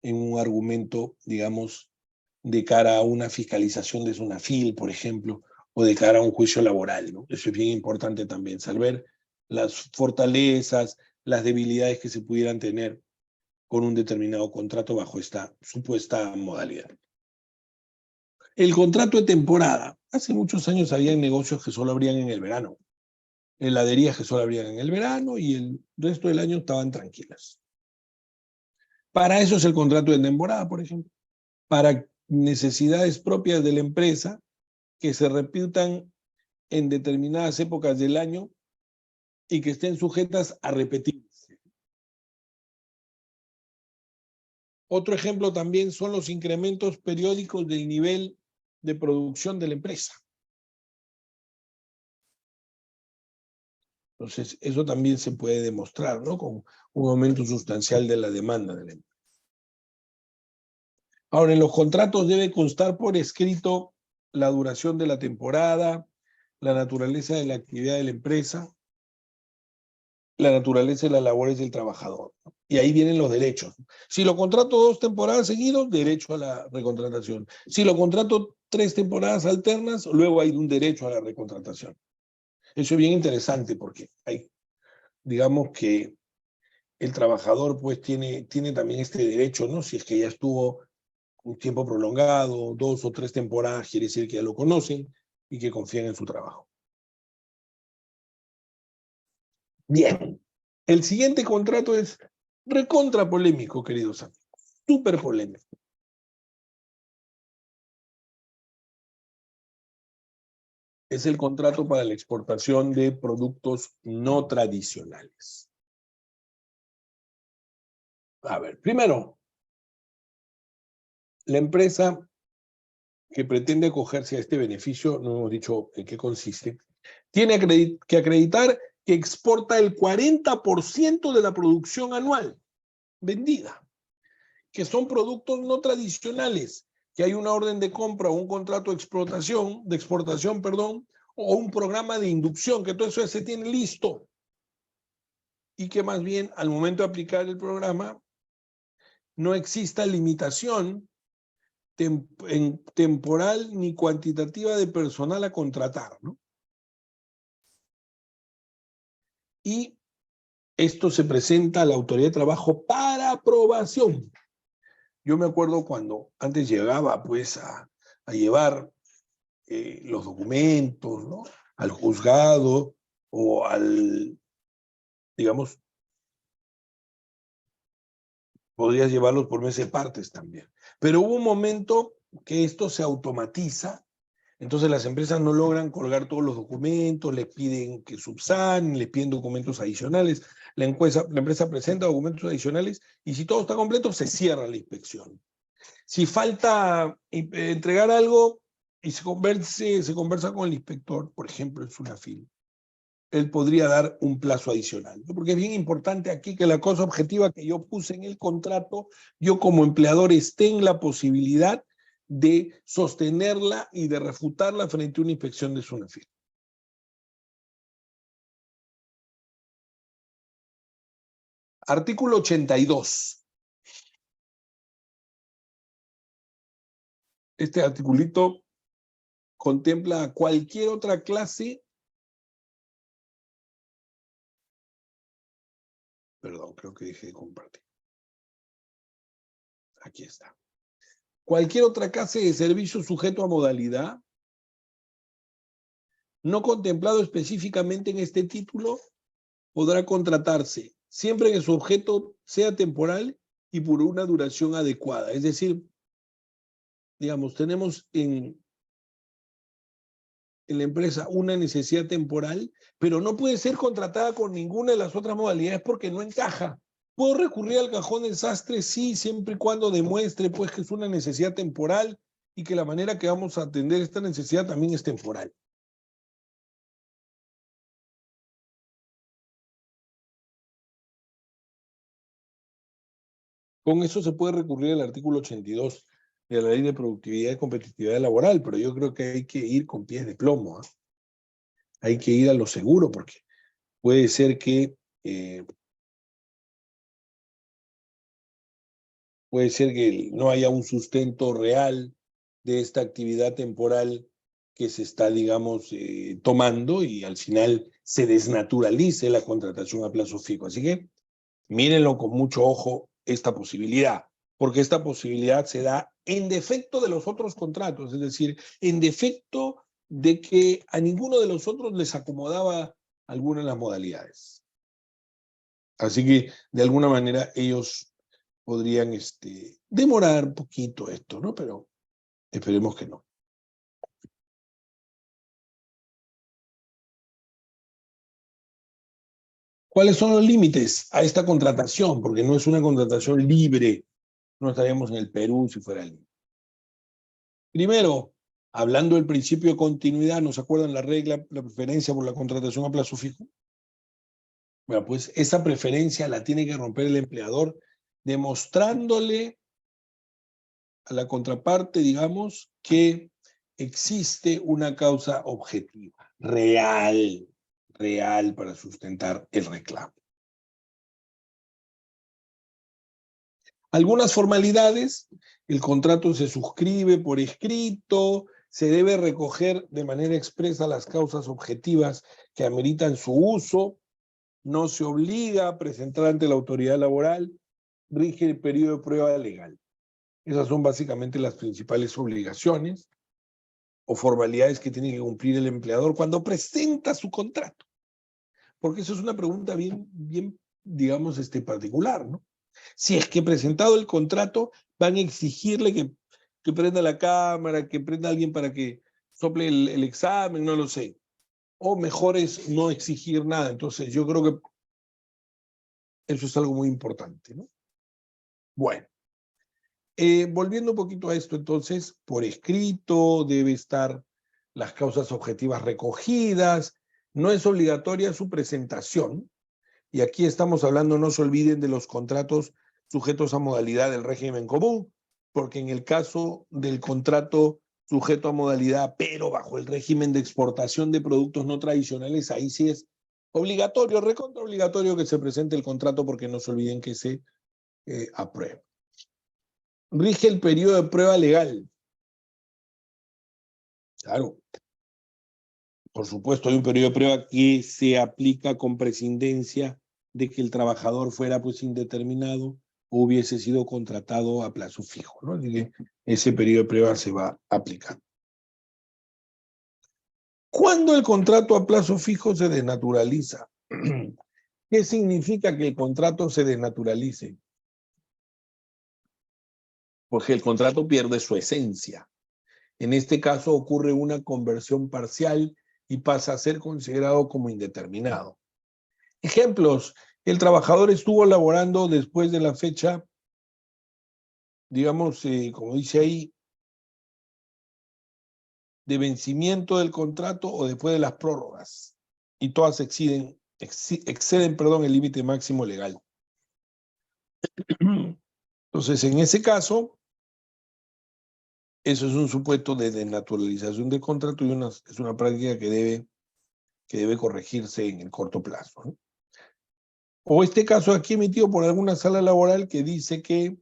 en un argumento, digamos, de cara a una fiscalización de SUNAFIL, por ejemplo, o de cara a un juicio laboral, ¿no? Eso es bien importante también, saber las fortalezas, las debilidades que se pudieran tener con un determinado contrato bajo esta supuesta modalidad. El contrato de temporada. Hace muchos años había negocios que solo abrían en el verano, heladerías que solo abrían en el verano y el resto del año estaban tranquilas. Para eso es el contrato de temporada, por ejemplo. Para necesidades propias de la empresa que se repitan en determinadas épocas del año y que estén sujetas a repetirse. Otro ejemplo también son los incrementos periódicos del nivel de producción de la empresa. Entonces, eso también se puede demostrar, ¿no? Con un aumento sustancial de la demanda de la empresa. Ahora, en los contratos debe constar por escrito la duración de la temporada, la naturaleza de la actividad de la empresa, la naturaleza de las labores del trabajador, ¿no? Y ahí vienen los derechos. Si lo contrato 2 temporadas seguidos, derecho a la recontratación. Si lo contrato 3 temporadas alternas, luego hay un derecho a la recontratación. Eso es bien interesante porque hay, digamos que el trabajador pues tiene también este derecho, ¿no? Si es que ya estuvo un tiempo prolongado, 2 o 3 temporadas, quiere decir que ya lo conocen y que confían en su trabajo. Bien, el siguiente contrato es recontra polémico, queridos amigos, súper polémico. Es el contrato para la exportación de productos no tradicionales. A ver, primero, la empresa que pretende acogerse a este beneficio, no hemos dicho en qué consiste, tiene que acreditar que exporta el 40% de la producción anual vendida, que son productos no tradicionales, que hay una orden de compra o un contrato de exportación, o un programa de inducción, que todo eso ya se tiene listo. Y que más bien al momento de aplicar el programa no exista limitación temporal ni cuantitativa de personal a contratar, ¿no? Y esto se presenta a la autoridad de trabajo para aprobación. Yo me acuerdo cuando antes llegaba pues a llevar los documentos, ¿no? Al juzgado o al, digamos, podrías llevarlos por mes de partes también. Pero hubo un momento que esto se automatiza, entonces las empresas no logran colgar todos los documentos, les piden que subsanen, les piden documentos adicionales, la empresa presenta documentos adicionales y si todo está completo se cierra la inspección. Si falta entregar algo y se conversa con el inspector, por ejemplo el SUNAFIL, él podría dar un plazo adicional, ¿no? Porque es bien importante aquí que la cosa objetiva que yo puse en el contrato, yo como empleador esté en la posibilidad de sostenerla y de refutarla frente a una inspección de SUNAFIL. Artículo 82. Este articulito contempla cualquier otra clase. Perdón, creo que dejé de compartir. Aquí está. Cualquier otra clase de servicio sujeto a modalidad no contemplado específicamente en este título podrá contratarse siempre que su objeto sea temporal y por una duración adecuada. Es decir, digamos, tenemos en la empresa una necesidad temporal, pero no puede ser contratada con ninguna de las otras modalidades porque no encaja. ¿Puedo recurrir al cajón del sastre? Sí, siempre y cuando demuestre pues, que es una necesidad temporal y que la manera que vamos a atender esta necesidad también es temporal. Con eso se puede recurrir al artículo 82 de la Ley de Productividad y Competitividad Laboral, pero yo creo que hay que ir con pies de plomo, ¿eh? Hay que ir a lo seguro porque puede ser que puede ser que no haya un sustento real de esta actividad temporal que se está, digamos, tomando y al final se desnaturalice la contratación a plazo fijo. Así que mírenlo con mucho ojo esta posibilidad, porque esta posibilidad se da en defecto de los otros contratos, es decir, en defecto de que a ninguno de los otros les acomodaba alguna de las modalidades. Así que, de alguna manera, ellos podrían demorar un poquito esto, ¿no? Pero esperemos que no. ¿Cuáles son los límites a esta contratación? Porque no es una contratación libre. No estaríamos en el Perú si fuera libre. Primero, hablando del principio de continuidad, ¿nos acuerdan la regla, la preferencia por la contratación a plazo fijo? Bueno, pues esa preferencia la tiene que romper el empleador demostrándole a la contraparte, digamos, que existe una causa objetiva, real para sustentar el reclamo. Algunas formalidades, el contrato se suscribe por escrito, se debe recoger de manera expresa las causas objetivas que ameritan su uso, no se obliga a presentar ante la autoridad laboral, rige el periodo de prueba legal. Esas son básicamente las principales obligaciones o formalidades que tiene que cumplir el empleador cuando presenta su contrato. Porque eso es una pregunta bien, digamos, particular, ¿no? Si es que presentado el contrato, van a exigirle que prenda la cámara, que prenda a alguien para que sople el examen, no lo sé. O mejor es no exigir nada. Entonces, yo creo que eso es algo muy importante, ¿no? Bueno, volviendo un poquito a esto, entonces, por escrito debe estar las causas objetivas recogidas, no es obligatoria su presentación, y aquí estamos hablando, no se olviden, de los contratos sujetos a modalidad del régimen común, porque en el caso del contrato sujeto a modalidad, pero bajo el régimen de exportación de productos no tradicionales, ahí sí es obligatorio, recontra obligatorio que se presente el contrato, porque no se olviden que se aprueba. Rige el periodo de prueba legal. Claro, por supuesto, hay un periodo de prueba que se aplica con prescindencia de que el trabajador fuera pues indeterminado o hubiese sido contratado a plazo fijo, ¿no? Así que ese periodo de prueba se va a aplicar. ¿Cuándo el contrato a plazo fijo se desnaturaliza? ¿Qué significa que el contrato se desnaturalice? Porque el contrato pierde su esencia. En este caso ocurre una conversión parcial y pasa a ser considerado como indeterminado. Ejemplos: el trabajador estuvo laborando después de la fecha, digamos, como dice ahí, de vencimiento del contrato o después de las prórrogas, y todas exceden el límite máximo legal. Entonces, en ese caso, eso es un supuesto de desnaturalización del contrato y es una práctica que debe corregirse en el corto plazo, ¿no? O este caso aquí emitido por alguna sala laboral que dice que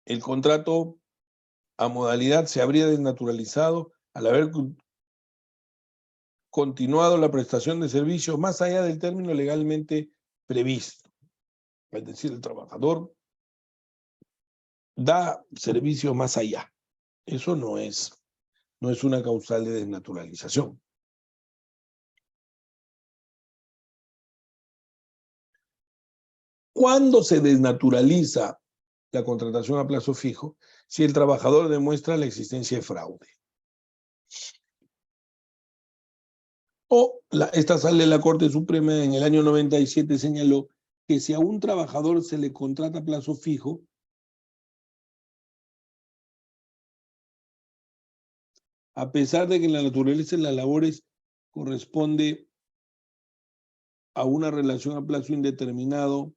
el contrato a modalidad se habría desnaturalizado al haber continuado la prestación de servicios más allá del término legalmente previsto. Es decir, el trabajador da servicio más allá. Eso no es una causal de desnaturalización. ¿Cuándo se desnaturaliza la contratación a plazo fijo? Si el trabajador demuestra la existencia de fraude. Esta sale de la Corte Suprema en el año 97, señaló que si a un trabajador se le contrata a plazo fijo, a pesar de que en la naturaleza de las labores corresponde a una relación a plazo indeterminado,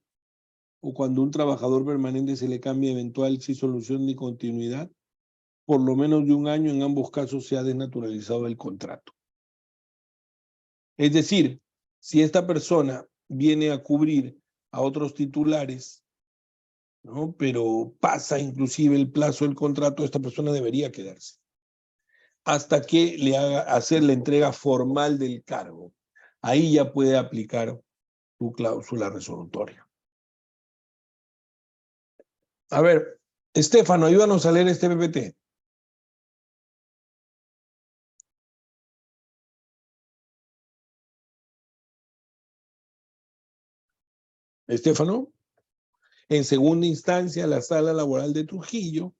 o cuando un trabajador permanente se le cambia eventual sin solución ni continuidad, por lo menos de un año, en ambos casos se ha desnaturalizado el contrato. Es decir, si esta persona viene a cubrir a otros titulares ¿no? Pero pasa inclusive el plazo del contrato, esta persona debería quedarse hasta que le haga hacer la entrega formal del cargo. Ahí ya puede aplicar su cláusula resolutoria. A ver, Estefano, ayúdanos a leer este PPT. Estefano, en segunda instancia, la Sala Laboral de Trujillo,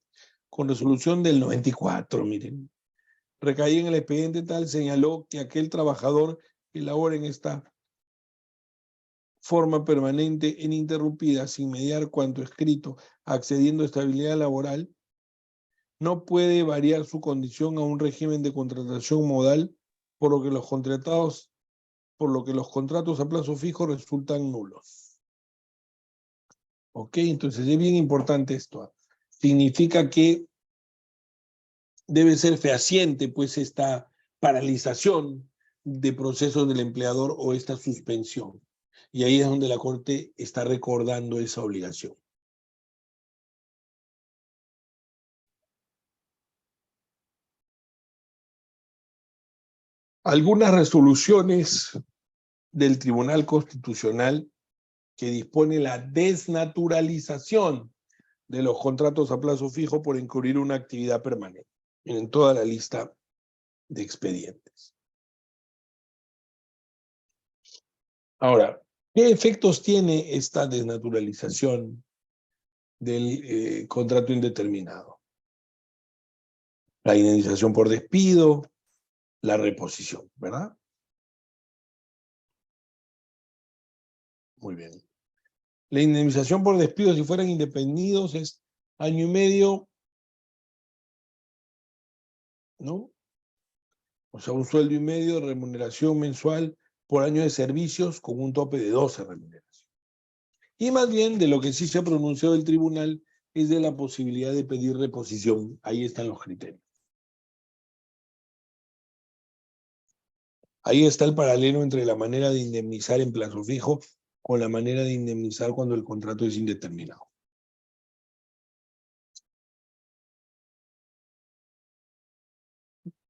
con resolución del 94, miren, recaía en el expediente tal, señaló que aquel trabajador que labora en esta forma permanente e ininterrumpida, sin mediar cuanto escrito, accediendo a estabilidad laboral, no puede variar su condición a un régimen de contratación modal, por lo que los contratos a plazo fijo resultan nulos. ¿Ok? Entonces es bien importante esto. Significa que debe ser fehaciente, pues, esta paralización de procesos del empleador o esta suspensión. Y ahí es donde la Corte está recordando esa obligación. Algunas resoluciones del Tribunal Constitucional que dispone la desnaturalización de los contratos a plazo fijo por incurrir una actividad permanente en toda la lista de expedientes. Ahora, ¿qué efectos tiene esta desnaturalización del contrato indeterminado? La indemnización por despido, la reposición, ¿verdad? Muy bien. La indemnización por despido, si fueran independidos, es 1.5 años, ¿no? O sea, 1,5 sueldos de remuneración mensual por año de servicios con un tope de 12 remuneraciones. Y más bien, de lo que sí se ha pronunciado el tribunal es de la posibilidad de pedir reposición. Ahí están los criterios. Ahí está el paralelo entre la manera de indemnizar en plazo fijo con la manera de indemnizar cuando el contrato es indeterminado.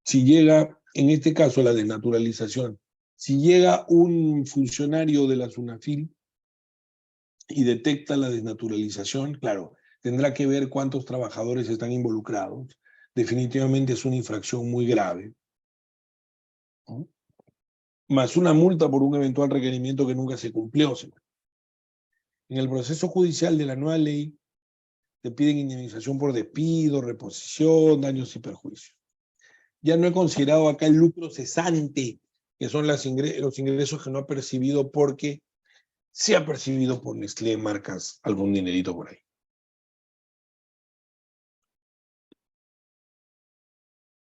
Si llega, en este caso, la desnaturalización, si llega un funcionario de la SUNAFIL y detecta la desnaturalización, claro, tendrá que ver cuántos trabajadores están involucrados. Definitivamente es una infracción muy grave, ¿no? Más una multa por un eventual requerimiento que nunca se cumplió. En el proceso judicial de la nueva ley, te piden indemnización por despido, reposición, daños y perjuicios. Ya no he considerado acá el lucro cesante, que son los ingresos que no ha percibido porque se ha percibido por Nestlé marcas algún dinerito por ahí.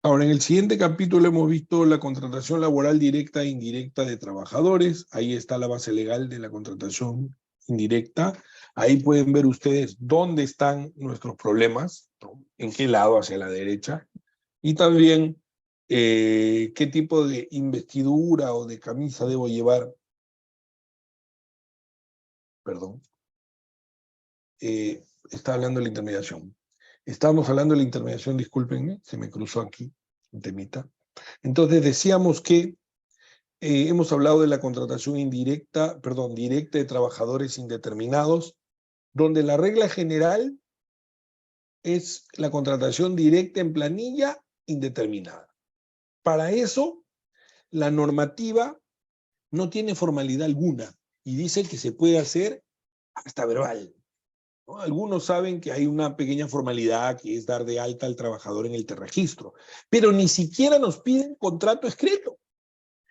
Ahora, en el siguiente capítulo hemos visto la contratación laboral directa e indirecta de trabajadores. Ahí está la base legal de la contratación indirecta. Ahí pueden ver ustedes dónde están nuestros problemas, ¿no? En qué lado, hacia la derecha. Y también qué tipo de investidura o de camisa debo llevar. Perdón. Está hablando de la intermediación. Estábamos hablando de la intermediación, discúlpenme, se me cruzó aquí un temita. Entonces decíamos que hemos hablado de la contratación indirecta, perdón, directa de trabajadores indeterminados, donde la regla general es la contratación directa en planilla indeterminada. Para eso, la normativa no tiene formalidad alguna y dice que se puede hacer hasta verbal, ¿no? Algunos saben que hay una pequeña formalidad que es dar de alta al trabajador en el registro, pero ni siquiera nos piden contrato escrito.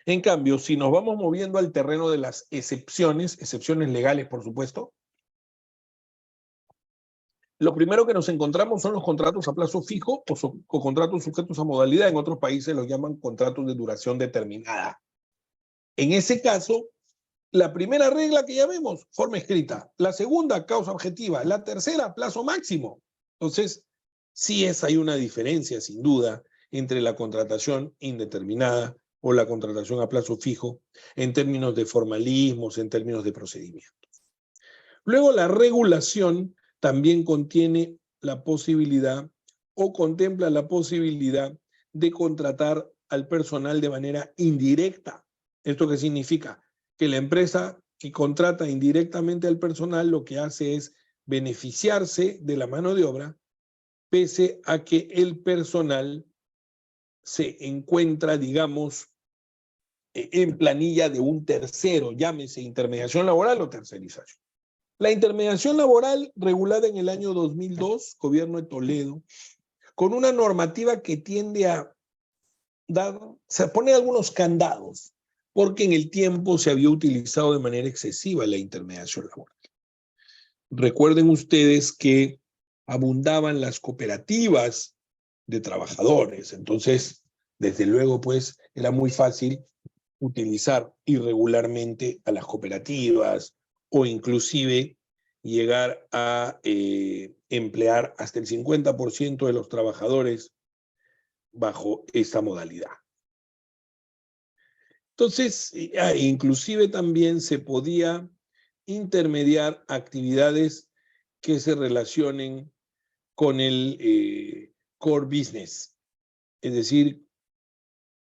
En cambio, si nos vamos moviendo al terreno de las excepciones legales, por supuesto, lo primero que nos encontramos son los contratos a plazo fijo o contratos sujetos a modalidad. En otros países los llaman contratos de duración determinada. En ese caso, la primera regla que ya vemos, forma escrita. La segunda, causa objetiva. La tercera, plazo máximo. Entonces, sí hay una diferencia, sin duda, entre la contratación indeterminada o la contratación a plazo fijo en términos de formalismos, en términos de procedimientos. Luego, la regulación también contiene la posibilidad o contempla la posibilidad de contratar al personal de manera indirecta. ¿Esto qué significa? Que la empresa que contrata indirectamente al personal lo que hace es beneficiarse de la mano de obra, pese a que el personal se encuentra, digamos, en planilla de un tercero, llámese intermediación laboral o tercerización. La intermediación laboral, regulada en el año 2002, gobierno de Toledo, con una normativa que tiende a se pone algunos candados, porque en el tiempo se había utilizado de manera excesiva la intermediación laboral. Recuerden ustedes que abundaban las cooperativas de trabajadores, entonces, desde luego, pues, era muy fácil utilizar irregularmente a las cooperativas o inclusive llegar a emplear hasta el 50% de los trabajadores bajo esta modalidad. Entonces, inclusive también se podía intermediar actividades que se relacionen con el core business. Es decir,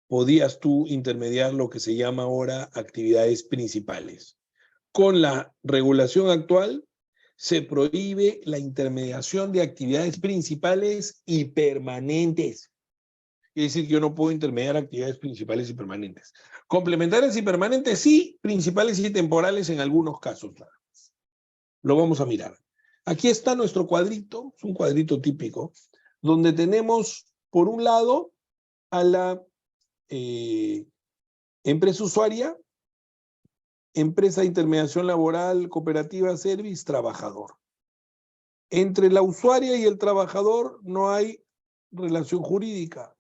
podías tú intermediar lo que se llama ahora actividades principales. Con la regulación actual, se prohíbe la intermediación de actividades principales y permanentes. Es decir, yo no puedo intermediar actividades principales y permanentes. Complementarias y permanentes, sí, principales y temporales en algunos casos. Lo vamos a mirar. Aquí está nuestro cuadrito, es un cuadrito típico, donde tenemos, por un lado, a la empresa usuaria, empresa de intermediación laboral, cooperativa, service, trabajador. Entre la usuaria y el trabajador no hay relación jurídica.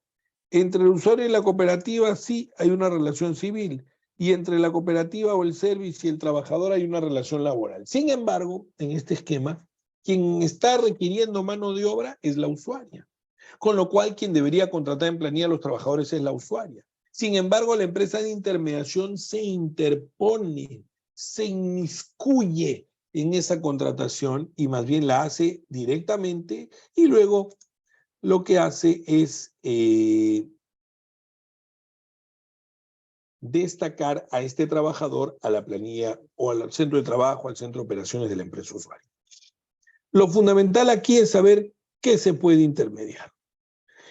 Entre el usuario y la cooperativa sí hay una relación civil, y entre la cooperativa o el service y el trabajador hay una relación laboral. Sin embargo, en este esquema, quien está requiriendo mano de obra es la usuaria, con lo cual quien debería contratar en planilla a los trabajadores es la usuaria. Sin embargo, la empresa de intermediación se interpone, se inmiscuye en esa contratación y más bien la hace directamente, y luego lo que hace es destacar a este trabajador a la planilla o al centro de trabajo, al centro de operaciones de la empresa usuaria. Lo fundamental aquí es saber qué se puede intermediar.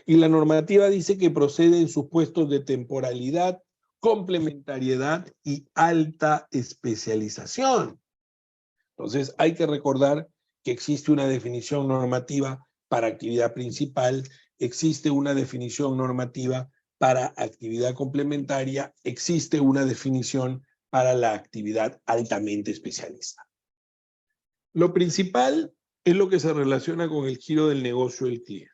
Y la normativa dice que procede en supuestos de temporalidad, complementariedad y alta especialización. Entonces hay que recordar que existe una definición normativa para actividad principal, existe una definición normativa para actividad complementaria, existe una definición para la actividad altamente especializada. Lo principal es lo que se relaciona con el giro del negocio del cliente.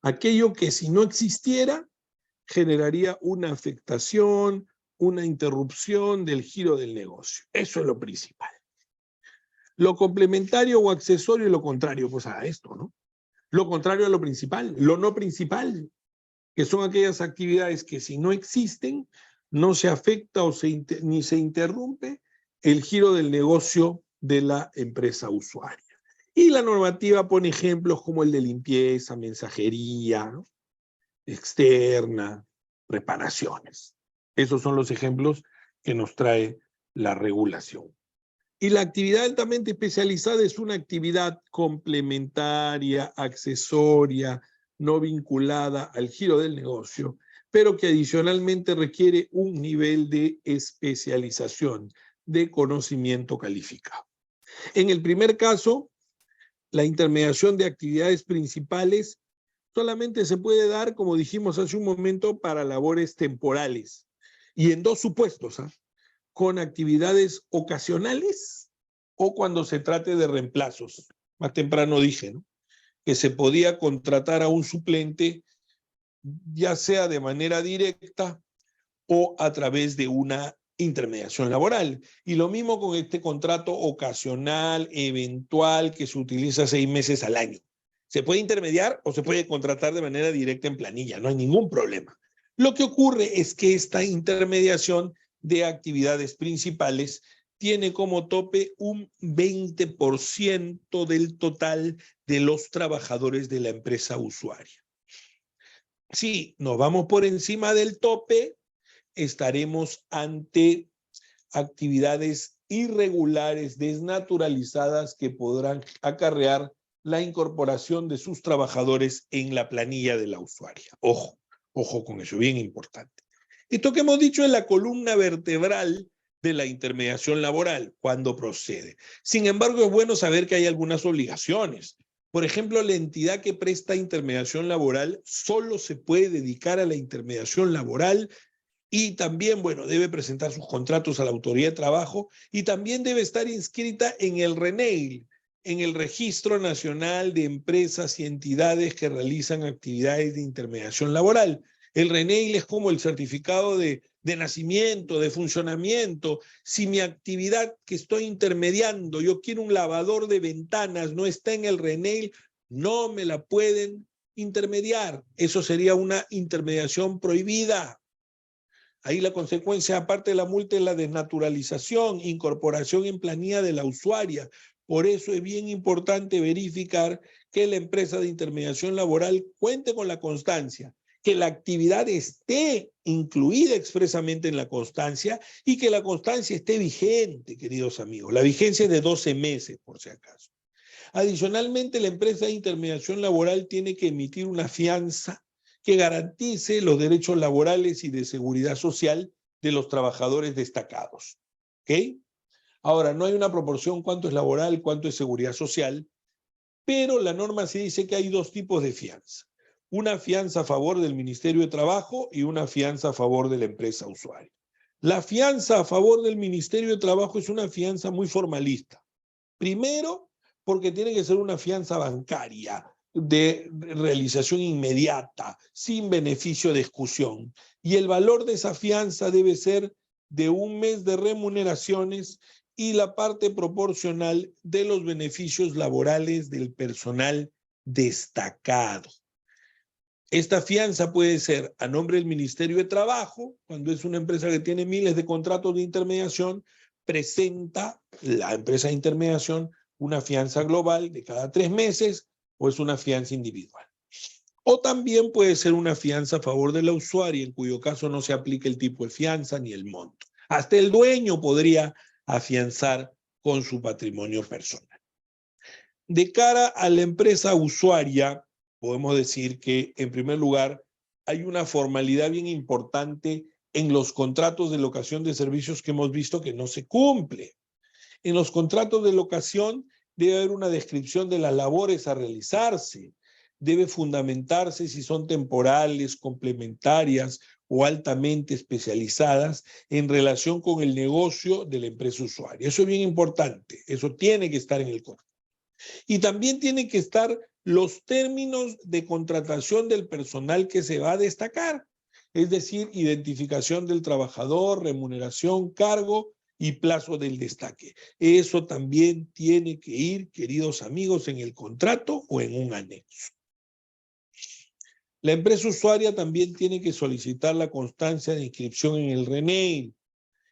Aquello que si no existiera, generaría una afectación, una interrupción del giro del negocio. Eso es lo principal. Lo complementario o accesorio es lo contrario, pues a esto, ¿no? Lo contrario a lo principal, lo no principal, que son aquellas actividades que si no existen, no se afecta o ni se interrumpe el giro del negocio de la empresa usuaria. Y la normativa pone ejemplos como el de limpieza, mensajería, ¿no?, externa, reparaciones. Esos son los ejemplos que nos trae la regulación. Y la actividad altamente especializada es una actividad complementaria, accesoria, no vinculada al giro del negocio, pero que adicionalmente requiere un nivel de especialización, de conocimiento calificado. En el primer caso, la intermediación de actividades principales solamente se puede dar, como dijimos hace un momento, para labores temporales. Y en dos supuestos, con actividades ocasionales o cuando se trate de reemplazos. Más temprano dije, ¿no?, que se podía contratar a un suplente, ya sea de manera directa o a través de una intermediación laboral. Y lo mismo con este contrato ocasional, eventual, que se utiliza 6 meses al año. Se puede intermediar o se puede contratar de manera directa en planilla, no hay ningún problema. Lo que ocurre es que esta intermediación de actividades principales tiene como tope un 20% del total de los trabajadores de la empresa usuaria. Si nos vamos por encima del tope, estaremos ante actividades irregulares, desnaturalizadas, que podrán acarrear la incorporación de sus trabajadores en la planilla de la usuaria. Ojo, ojo con eso, bien importante. Esto que hemos dicho es la columna vertebral de la intermediación laboral, cuando procede. Sin embargo, es bueno saber que hay algunas obligaciones. Por ejemplo, la entidad que presta intermediación laboral solo se puede dedicar a la intermediación laboral y también, bueno, debe presentar sus contratos a la Autoridad de Trabajo y también debe estar inscrita en el RENEIL, en el Registro Nacional de Empresas y Entidades que realizan actividades de intermediación laboral. El RENEIL es como el certificado de nacimiento, de funcionamiento. Si mi actividad que estoy intermediando, yo quiero un lavador de ventanas, no está en el RENEIL, no me la pueden intermediar. Eso sería una intermediación prohibida. Ahí la consecuencia, aparte de la multa, es la desnaturalización, incorporación en planilla de la usuaria. Por eso es bien importante verificar que la empresa de intermediación laboral cuente con la constancia, que la actividad esté incluida expresamente en la constancia y que la constancia esté vigente, queridos amigos. La vigencia es de 12 meses, por si acaso. Adicionalmente, la empresa de intermediación laboral tiene que emitir una fianza que garantice los derechos laborales y de seguridad social de los trabajadores destacados. ¿Ok? Ahora, no hay una proporción cuánto es laboral, cuánto es seguridad social, pero la norma sí dice que hay dos tipos de fianza. Una fianza a favor del Ministerio de Trabajo y una fianza a favor de la empresa usuaria. La fianza a favor del Ministerio de Trabajo es una fianza muy formalista. Primero, porque tiene que ser una fianza bancaria de realización inmediata, sin beneficio de exclusión. Y el valor de esa fianza debe ser de 1 mes de remuneraciones y la parte proporcional de los beneficios laborales del personal destacado. Esta fianza puede ser a nombre del Ministerio de Trabajo, cuando es una empresa que tiene miles de contratos de intermediación, presenta la empresa de intermediación una fianza global de cada 3 meses o es una fianza individual. O también puede ser una fianza a favor de la usuaria, en cuyo caso no se aplica el tipo de fianza ni el monto. Hasta el dueño podría afianzar con su patrimonio personal. De cara a la empresa usuaria, podemos decir que, en primer lugar, hay una formalidad bien importante en los contratos de locación de servicios que hemos visto que no se cumple. En los contratos de locación debe haber una descripción de las labores a realizarse. Debe fundamentarse si son temporales, complementarias o altamente especializadas en relación con el negocio de la empresa usuaria. Eso es bien importante. Eso tiene que estar en el contrato. Y también tienen que estar los términos de contratación del personal que se va a destacar, es decir, identificación del trabajador, remuneración, cargo y plazo del destaque. Eso también tiene que ir, queridos amigos, en el contrato o en un anexo. La empresa usuaria también tiene que solicitar la constancia de inscripción en el RENEIL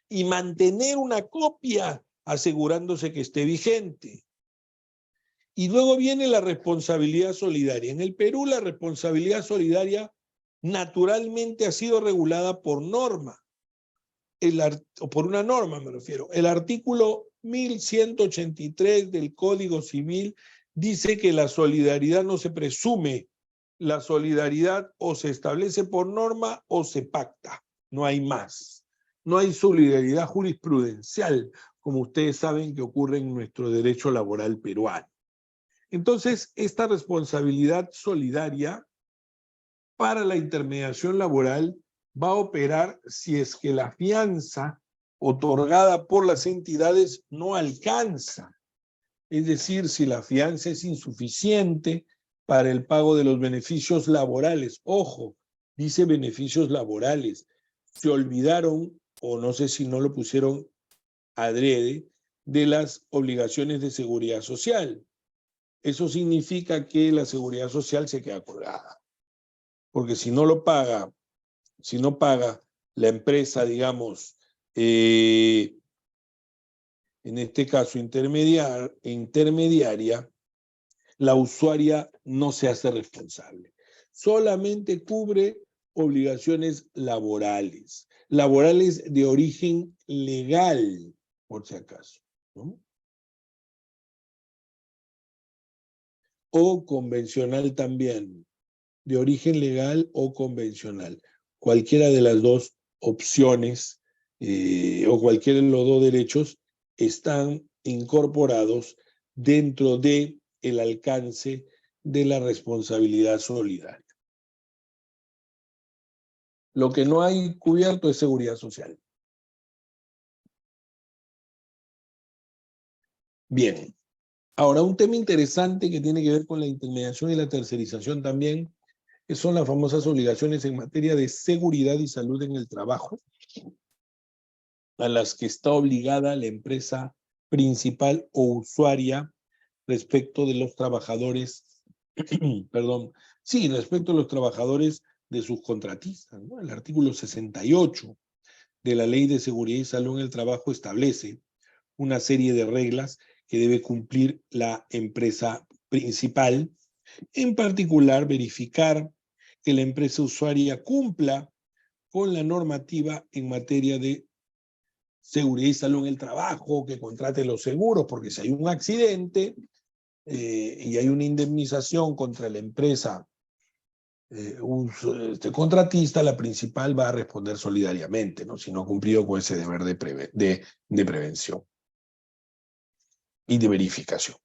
y mantener una copia asegurándose que esté vigente. Y luego viene la responsabilidad solidaria. En el Perú la responsabilidad solidaria naturalmente ha sido regulada por norma, o por una norma me refiero. El artículo 1183 del Código Civil dice que la solidaridad no se presume, la solidaridad o se establece por norma o se pacta, no hay más. No hay solidaridad jurisprudencial, como ustedes saben que ocurre en nuestro derecho laboral peruano. Entonces, esta responsabilidad solidaria para la intermediación laboral va a operar si es que la fianza otorgada por las entidades no alcanza. Es decir, si la fianza es insuficiente para el pago de los beneficios laborales. Ojo, dice beneficios laborales. Se olvidaron, o no sé si no lo pusieron adrede, de las obligaciones de seguridad social. Eso significa que la seguridad social se queda colgada. Porque si no lo paga, si no paga la empresa, digamos, en este caso intermediaria, la usuaria no se hace responsable. Solamente cubre obligaciones laborales de origen legal, por si acaso, ¿no? O convencional también, de origen legal o convencional. Cualquiera de las dos opciones o cualquiera de los dos derechos están incorporados dentro del alcance de la responsabilidad solidaria. Lo que no hay cubierto es seguridad social. Bien. Ahora, un tema interesante que tiene que ver con la intermediación y la tercerización también, que son las famosas obligaciones en materia de seguridad y salud en el trabajo, a las que está obligada la empresa principal o usuaria respecto de los trabajadores, perdón, sí, respecto a los trabajadores de sus contratistas, ¿no? El artículo 68 de la Ley de Seguridad y Salud en el Trabajo establece una serie de reglas que debe cumplir la empresa principal, en particular verificar que la empresa usuaria cumpla con la normativa en materia de seguridad y salud en el trabajo, que contrate los seguros, porque si hay un accidente y hay una indemnización contra la empresa contratista, la principal va a responder solidariamente, ¿no? Si no ha cumplido con ese deber de prevención y de verificación.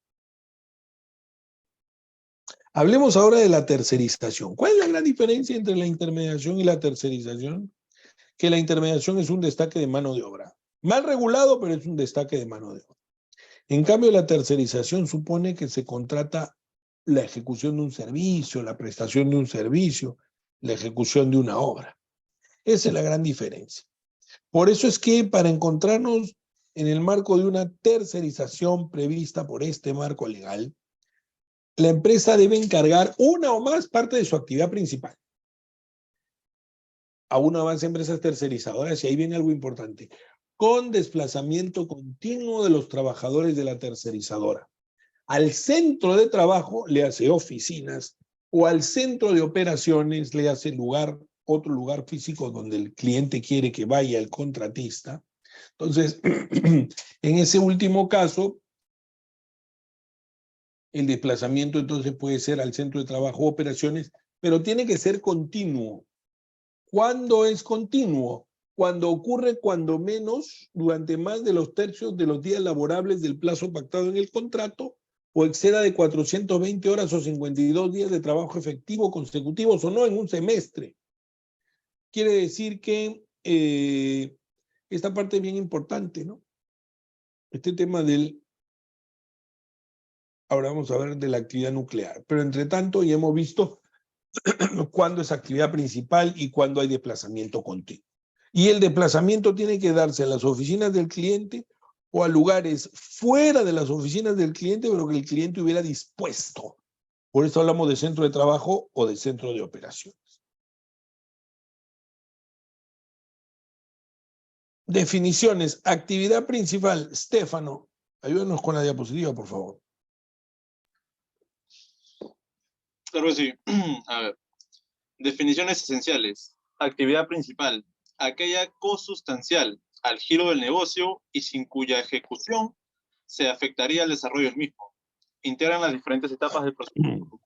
Hablemos ahora de la tercerización. ¿Cuál es la gran diferencia entre la intermediación y la tercerización? Que la intermediación es un destaque de mano de obra. Mal regulado, pero es un destaque de mano de obra. En cambio, la tercerización supone que se contrata la ejecución de un servicio, la prestación de un servicio, la ejecución de una obra. Esa es la gran diferencia. Por eso es que para encontrarnos en el marco de una tercerización prevista por este marco legal, la empresa debe encargar una o más parte de su actividad principal a una o más empresas tercerizadoras, y ahí viene algo importante, con desplazamiento continuo de los trabajadores de la tercerizadora. Al centro de trabajo le hace oficinas, o al centro de operaciones le hace otro lugar físico donde el cliente quiere que vaya el contratista. Entonces, en ese último caso, el desplazamiento entonces puede ser al centro de trabajo o operaciones, pero tiene que ser continuo. ¿Cuándo es continuo? Cuando ocurre cuando menos durante más de los tercios de los días laborables del plazo pactado en el contrato, o exceda de 420 horas o 52 días de trabajo efectivo consecutivos o no en un semestre. Quiere decir que esta parte es bien importante, ¿no? Este tema ahora vamos a ver de la actividad nuclear, pero entre tanto ya hemos visto cuándo es actividad principal y cuándo hay desplazamiento continuo. Y el desplazamiento tiene que darse a las oficinas del cliente o a lugares fuera de las oficinas del cliente, pero que el cliente hubiera dispuesto. Por eso hablamos de centro de trabajo o de centro de operaciones. Definiciones. Actividad principal. Stefano, ayúdanos con la diapositiva, por favor. Claro que sí. A ver. Definiciones esenciales. Actividad principal. Aquella cosustancial al giro del negocio y sin cuya ejecución se afectaría el desarrollo del mismo. Integran las diferentes etapas del proceso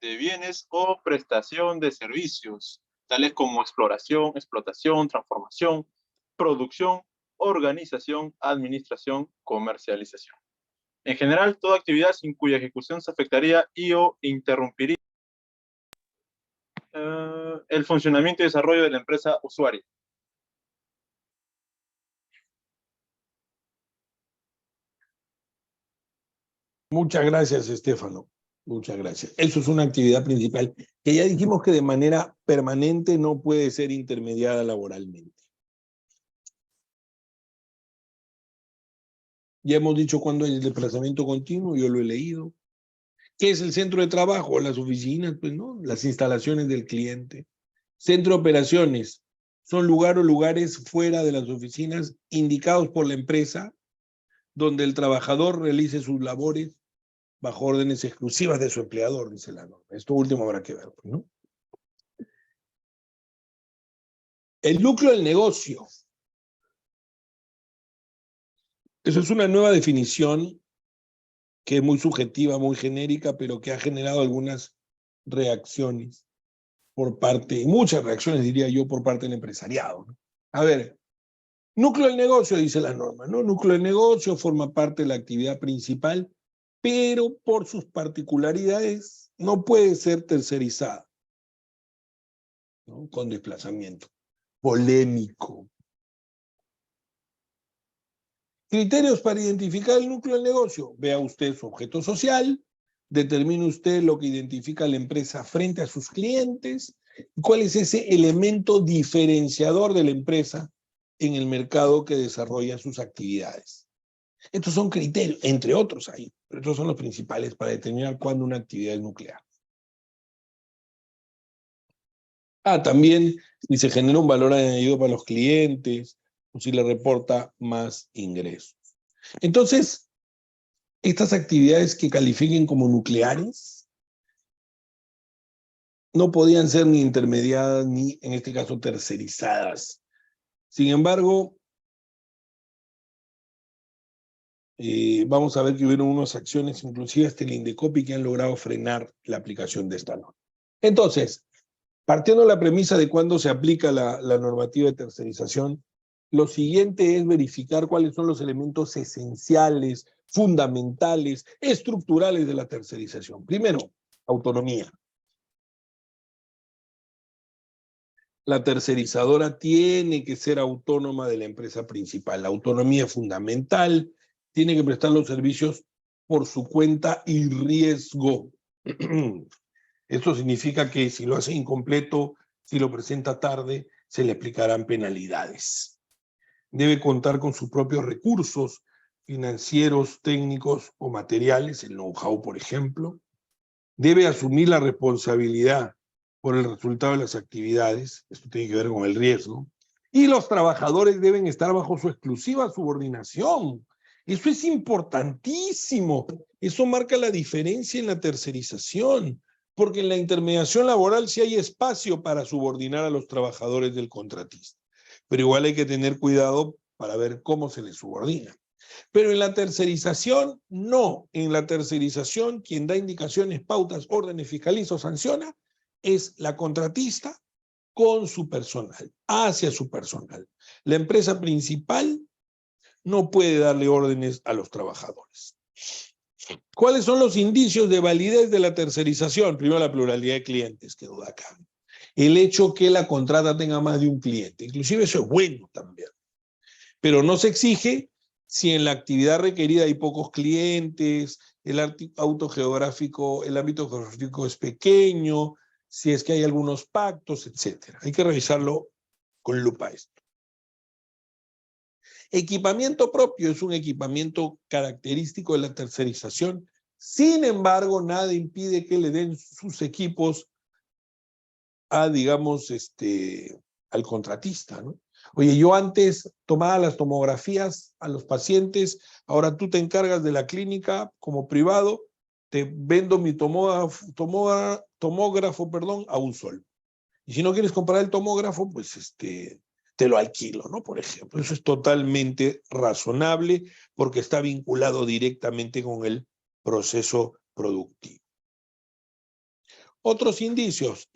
de bienes o prestación de servicios, tales como exploración, explotación, transformación, producción, organización, administración, comercialización. En general, toda actividad sin cuya ejecución se afectaría y o interrumpiría el funcionamiento y desarrollo de la empresa usuaria. Muchas gracias, Stefano. Muchas gracias. Eso es una actividad principal que ya dijimos que de manera permanente no puede ser intermediada laboralmente. Ya hemos dicho cuándo hay el desplazamiento continuo, yo lo he leído. ¿Qué es el centro de trabajo? Las oficinas, pues, ¿no? Las instalaciones del cliente. Centro de operaciones son lugares fuera de las oficinas indicados por la empresa donde el trabajador realice sus labores bajo órdenes exclusivas de su empleador, dice la norma. Esto último habrá que ver, ¿no? El núcleo del negocio. Eso es una nueva definición que es muy subjetiva, muy genérica, pero que ha generado algunas reacciones por parte, muchas reacciones diría yo, por parte del empresariado, ¿no? A ver, núcleo del negocio, dice la norma, ¿no? Núcleo del negocio forma parte de la actividad principal, pero por sus particularidades no puede ser tercerizada, ¿no? Con desplazamiento. Polémico. Criterios para identificar el núcleo del negocio. Vea usted su objeto social, determine usted lo que identifica a la empresa frente a sus clientes, y cuál es ese elemento diferenciador de la empresa en el mercado que desarrolla sus actividades. Estos son criterios, entre otros hay, pero estos son los principales para determinar cuándo una actividad es nuclear. También si se genera un valor añadido para los clientes, o si le reporta más ingresos. Entonces, estas actividades que califiquen como nucleares no podían ser ni intermediadas ni, en este caso, tercerizadas. Sin embargo, vamos a ver que hubieron unas acciones, inclusive hasta el Indecopi, que han logrado frenar la aplicación de esta norma. Entonces, partiendo de la premisa de cuándo se aplica la normativa de tercerización, lo siguiente es verificar cuáles son los elementos esenciales, fundamentales, estructurales de la tercerización. Primero, autonomía. La tercerizadora tiene que ser autónoma de la empresa principal. La autonomía es fundamental, tiene que prestar los servicios por su cuenta y riesgo. Esto significa que si lo hace incompleto, si lo presenta tarde, se le aplicarán penalidades. Debe contar con sus propios recursos financieros, técnicos o materiales, el know-how, por ejemplo. Debe asumir la responsabilidad por el resultado de las actividades, esto tiene que ver con el riesgo, y los trabajadores deben estar bajo su exclusiva subordinación. Eso es importantísimo, eso marca la diferencia en la tercerización, porque en la intermediación laboral sí hay espacio para subordinar a los trabajadores del contratista, pero igual hay que tener cuidado para ver cómo se les subordina. Pero en la tercerización, no. En la tercerización, quien da indicaciones, pautas, órdenes, fiscaliza o sanciona es la contratista con su personal, hacia su personal. La empresa principal no puede darle órdenes a los trabajadores. ¿Cuáles son los indicios de validez de la tercerización? Primero, la pluralidad de clientes, que duda cabe. El hecho que la contrata tenga más de un cliente, inclusive eso es bueno también. Pero no se exige si en la actividad requerida hay pocos clientes, el ámbito geográfico es pequeño, si es que hay algunos pactos, etc. Hay que revisarlo con lupa esto. Equipamiento propio es un equipamiento característico de la tercerización. Sin embargo, nada impide que le den sus equipos a, digamos, al contratista, ¿no? Oye, yo antes tomaba las tomografías a los pacientes, ahora tú te encargas de la clínica como privado, te vendo mi tomógrafo, a un sol. Y si no quieres comprar el tomógrafo, pues te lo alquilo, ¿no? Por ejemplo, eso es totalmente razonable porque está vinculado directamente con el proceso productivo. Otros indicios,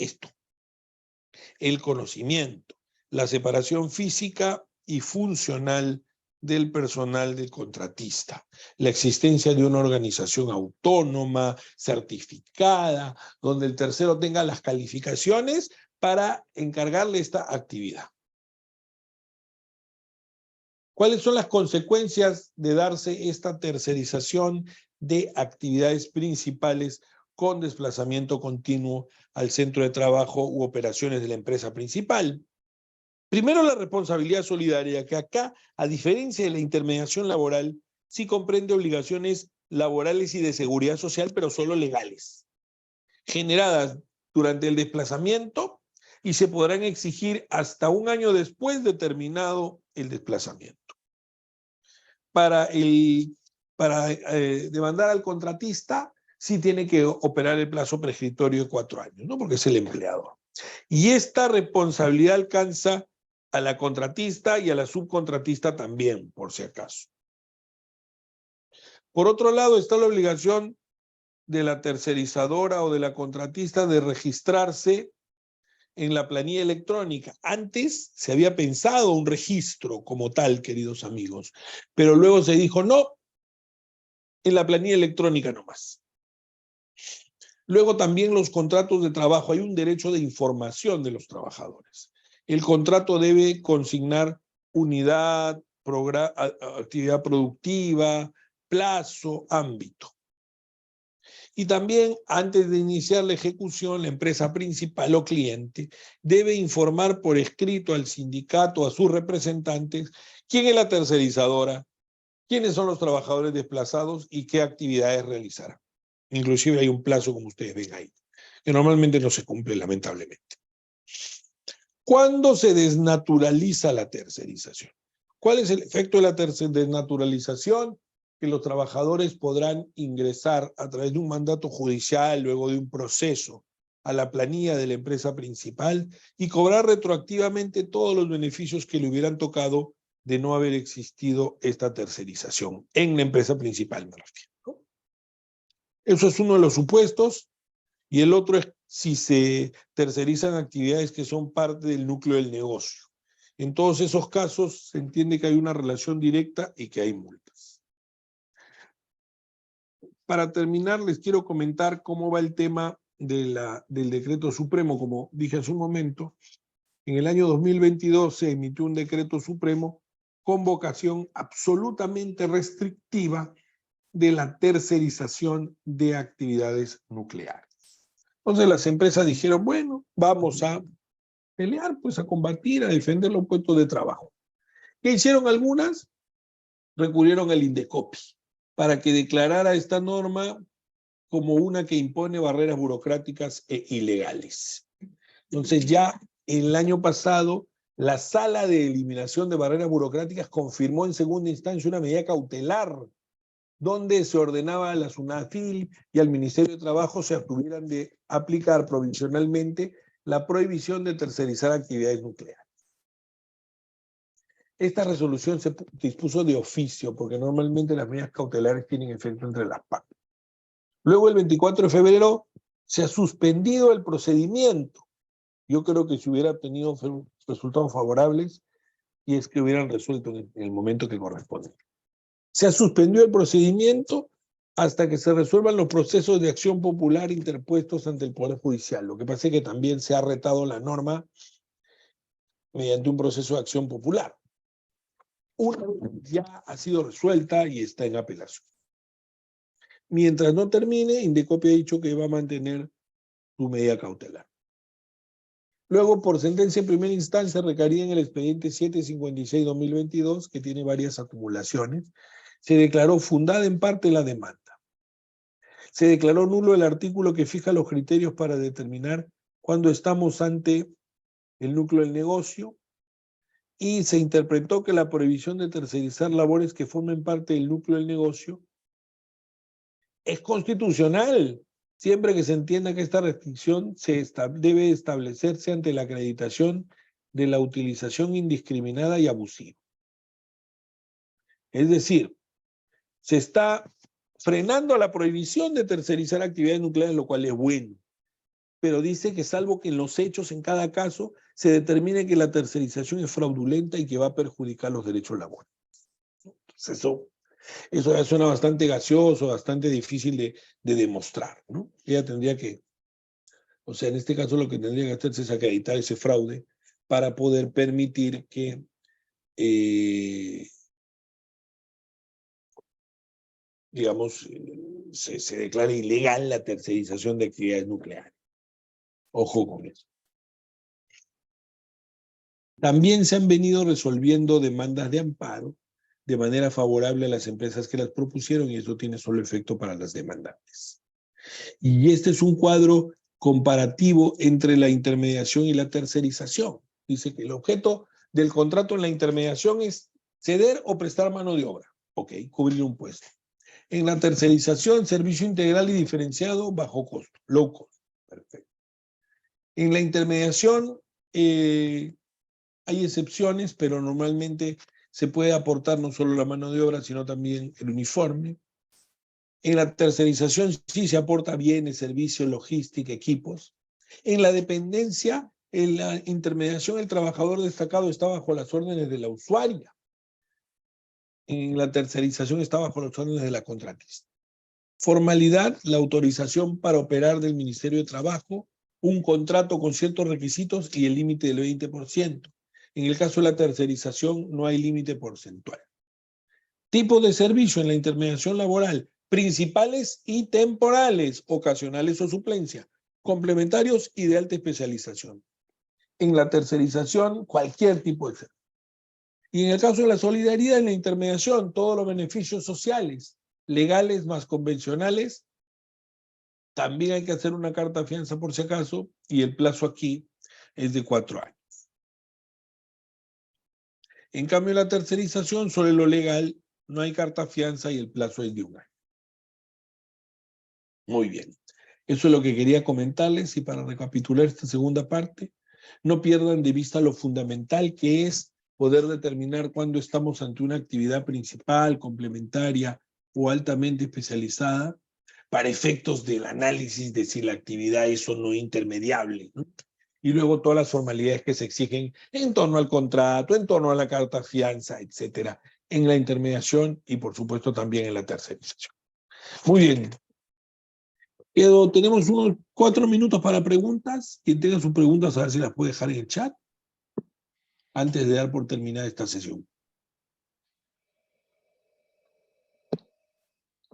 el conocimiento, la separación física y funcional del personal del contratista, la existencia de una organización autónoma, certificada, donde el tercero tenga las calificaciones para encargarle esta actividad. ¿Cuáles son las consecuencias de darse esta tercerización de actividades principales con desplazamiento continuo al centro de trabajo u operaciones de la empresa principal? Primero, la responsabilidad solidaria, que acá, a diferencia de la intermediación laboral, sí comprende obligaciones laborales y de seguridad social, pero solo legales, generadas durante el desplazamiento y se podrán exigir hasta un año después de terminado el desplazamiento. para demandar al contratista, sí tiene que operar el plazo prescriptorio de 4 años, ¿no? Porque es el empleador. Y esta responsabilidad alcanza a la contratista y a la subcontratista también, por si acaso. Por otro lado, está la obligación de la tercerizadora o de la contratista de registrarse en la planilla electrónica. Antes se había pensado un registro como tal, queridos amigos, pero luego se dijo, no, en la planilla electrónica nomás. Luego también los contratos de trabajo, hay un derecho de información de los trabajadores. El contrato debe consignar unidad, actividad productiva, plazo, ámbito. Y también, antes de iniciar la ejecución, la empresa principal o cliente debe informar por escrito al sindicato, a sus representantes, quién es la tercerizadora, quiénes son los trabajadores desplazados y qué actividades realizarán. Inclusive hay un plazo, como ustedes ven ahí, que normalmente no se cumple, lamentablemente. ¿Cuándo se desnaturaliza la tercerización? ¿Cuál es el efecto de la desnaturalización? Que los trabajadores podrán ingresar a través de un mandato judicial, luego de un proceso, a la planilla de la empresa principal y cobrar retroactivamente todos los beneficios que le hubieran tocado de no haber existido esta tercerización en la empresa principal, me refiero, ¿no? Eso es uno de los supuestos, y el otro es si se tercerizan actividades que son parte del núcleo del negocio. En todos esos casos se entiende que hay una relación directa y que hay multas. Para terminar, les quiero comentar cómo va el tema del decreto supremo. Como dije hace un momento, en el año 2022 se emitió un decreto supremo con vocación absolutamente restrictiva de la tercerización de actividades nucleares. Entonces las empresas dijeron, bueno, vamos a pelear, pues a combatir, a defender los puestos de trabajo. ¿Qué hicieron algunas? Recurrieron al INDECOPI para que declarara esta norma como una que impone barreras burocráticas e ilegales. Entonces ya el año pasado la Sala de Eliminación de Barreras Burocráticas confirmó en segunda instancia una medida cautelar donde se ordenaba a la SUNAFIL y al Ministerio de Trabajo se abstuvieran de aplicar provisionalmente la prohibición de tercerizar actividades nucleares. Esta resolución se dispuso de oficio, porque normalmente las medidas cautelares tienen efecto entre las partes. Luego, el 24 de febrero, se ha suspendido el procedimiento. Yo creo que si hubiera tenido resultados favorables, y es que hubieran resuelto en el momento que corresponde. Se ha suspendido el procedimiento hasta que se resuelvan los procesos de acción popular interpuestos ante el Poder Judicial. Lo que pasa es que también se ha retado la norma mediante un proceso de acción popular. Una ya ha sido resuelta y está en apelación. Mientras no termine, Indecopi ha dicho que va a mantener su medida cautelar. Luego, por sentencia en primera instancia, recaería en el expediente 756-2022, que tiene varias acumulaciones. Se declaró fundada en parte la demanda. Se declaró nulo el artículo que fija los criterios para determinar cuándo estamos ante el núcleo del negocio, y se interpretó que la prohibición de tercerizar labores que formen parte del núcleo del negocio es constitucional, siempre que se entienda que esta restricción debe establecerse ante la acreditación de la utilización indiscriminada y abusiva. Es decir, se está frenando la prohibición de tercerizar actividades nucleares, lo cual es bueno, pero dice que salvo que en los hechos, en cada caso, se determine que la tercerización es fraudulenta y que va a perjudicar los derechos laborales. Entonces eso ya suena bastante gaseoso, bastante difícil de demostrar, ¿no? Ella tendría que, o sea, en este caso lo que tendría que hacerse es acreditar ese fraude para poder permitir que digamos, se declare ilegal la tercerización de actividades nucleares. Ojo con eso. También se han venido resolviendo demandas de amparo de manera favorable a las empresas que las propusieron, y eso tiene solo efecto para las demandantes. Y este es un cuadro comparativo entre la intermediación y la tercerización. Dice que el objeto del contrato en la intermediación es ceder o prestar mano de obra. Ok, cubrir un puesto. En la tercerización, servicio integral y diferenciado, bajo costo, low cost. Perfecto. En la intermediación, hay excepciones, pero normalmente se puede aportar no solo la mano de obra, sino también el uniforme. En la tercerización sí se aporta bienes, servicios, logística, equipos. En la dependencia, en la intermediación, el trabajador destacado está bajo las órdenes de la usuaria. En la tercerización está bajo las órdenes de la contratista. Formalidad, la autorización para operar del Ministerio de Trabajo, un contrato con ciertos requisitos y el límite del 20%. En el caso de la tercerización no hay límite porcentual. Tipo de servicio en la intermediación laboral, principales y temporales, ocasionales o suplencia, complementarios y de alta especialización. En la tercerización, cualquier tipo de servicio. Y en el caso de la solidaridad en la intermediación, todos los beneficios sociales, legales más convencionales. También hay que hacer una carta fianza por si acaso, y el plazo aquí es de 4 años. En cambio, la tercerización, sobre lo legal, no hay carta fianza y el plazo es de 1 año. Muy bien. Eso es lo que quería comentarles, y para recapitular esta segunda parte, no pierdan de vista lo fundamental que es poder determinar cuándo estamos ante una actividad principal, complementaria o altamente especializada, para efectos del análisis de si la actividad es o no intermediable, ¿no? Y luego todas las formalidades que se exigen en torno al contrato, en torno a la carta fianza, etcétera, en la intermediación y por supuesto también en la tercerización. Muy bien. Tenemos unos 4 minutos para preguntas. Quien tenga sus preguntas, a ver si las puede dejar en el chat antes de dar por terminada esta sesión.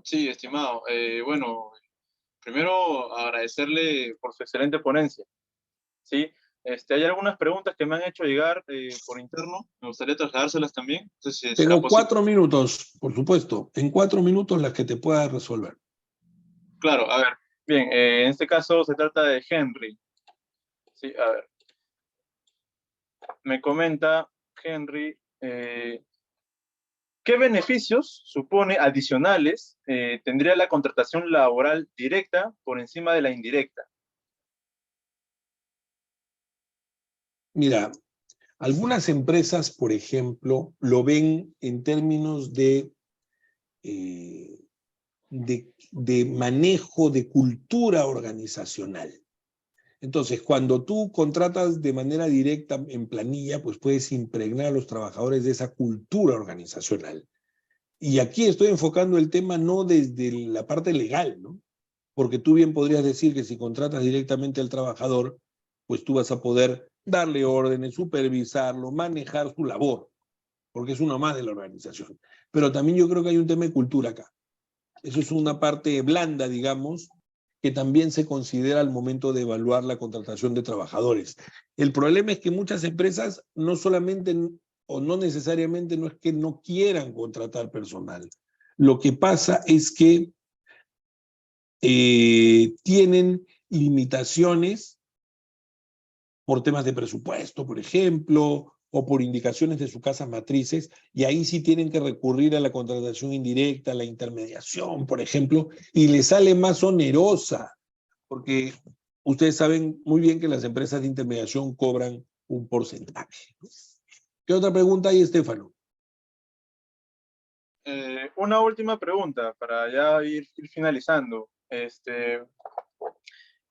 Sí, estimado. Bueno, primero agradecerle por su excelente ponencia. ¿Sí? Hay algunas preguntas que me han hecho llegar por interno. Me gustaría trasladárselas también. Entonces, si será Tengo posible. 4 minutos, por supuesto. En 4 minutos las que te pueda resolver. Claro, a ver. Bien, en este caso se trata de Henry. Sí, a ver. Me comenta Henry, ¿qué beneficios supone adicionales tendría la contratación laboral directa por encima de la indirecta? Mira, algunas empresas, por ejemplo, lo ven en términos de manejo de cultura organizacional. Entonces, cuando tú contratas de manera directa en planilla, pues puedes impregnar a los trabajadores de esa cultura organizacional. Y aquí estoy enfocando el tema no desde la parte legal, ¿no? Porque tú bien podrías decir que si contratas directamente al trabajador, pues tú vas a poder darle órdenes, supervisarlo, manejar su labor, porque es uno más de la organización. Pero también yo creo que hay un tema de cultura acá. Eso es una parte blanda, digamos, que también se considera al momento de evaluar la contratación de trabajadores. El problema es que muchas empresas no solamente o no necesariamente no es que no quieran contratar personal. Lo que pasa es que tienen limitaciones por temas de presupuesto, por ejemplo, o por indicaciones de sus casas matrices, y ahí sí tienen que recurrir a la contratación indirecta, a la intermediación, por ejemplo, y les sale más onerosa, porque ustedes saben muy bien que las empresas de intermediación cobran un porcentaje. ¿Qué otra pregunta hay, Estefano? Una última pregunta para ya ir finalizando.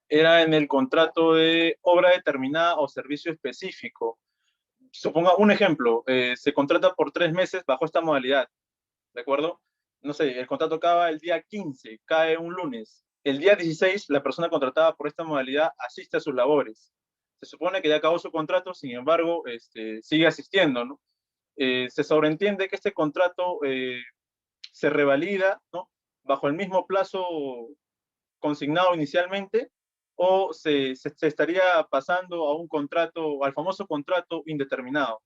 Era en el contrato de obra determinada o servicio específico. Suponga un ejemplo, se contrata por 3 meses bajo esta modalidad, ¿de acuerdo? No sé, el contrato acaba el día 15, cae un lunes. El día 16, la persona contratada por esta modalidad asiste a sus labores. Se supone que ya acabó su contrato, sin embargo, sigue asistiendo, ¿no? Se sobreentiende que este contrato se revalida, ¿no? Bajo el mismo plazo consignado inicialmente, o se estaría pasando a un contrato, al famoso contrato indeterminado.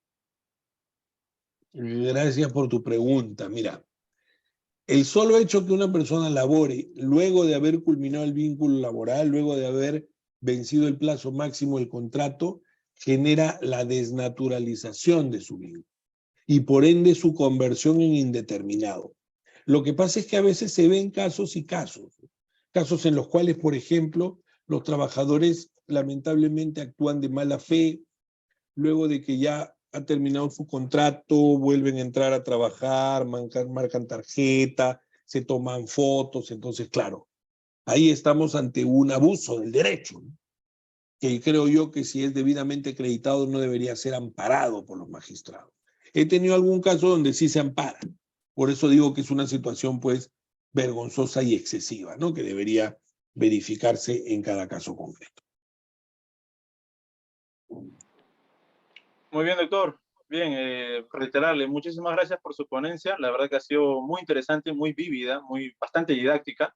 Gracias por tu pregunta. Mira, el solo hecho que una persona labore luego de haber culminado el vínculo laboral, luego de haber vencido el plazo máximo del contrato, genera la desnaturalización de su vínculo. y por ende su conversión en indeterminado. Lo que pasa es que a veces se ven casos y casos. Casos en los cuales, por ejemplo, los trabajadores lamentablemente actúan de mala fe, luego de que ya ha terminado su contrato, vuelven a entrar a trabajar, marcan tarjeta, se toman fotos, entonces, claro, ahí estamos ante un abuso del derecho, ¿no? Que creo yo que si es debidamente acreditado no debería ser amparado por los magistrados. He tenido algún caso donde sí se ampara, por eso digo que es una situación pues vergonzosa y excesiva, ¿no? Que debería verificarse en cada caso concreto. Muy bien, doctor. Bien, reiterarle, muchísimas gracias por su ponencia. La verdad que ha sido muy interesante, muy vívida, bastante didáctica.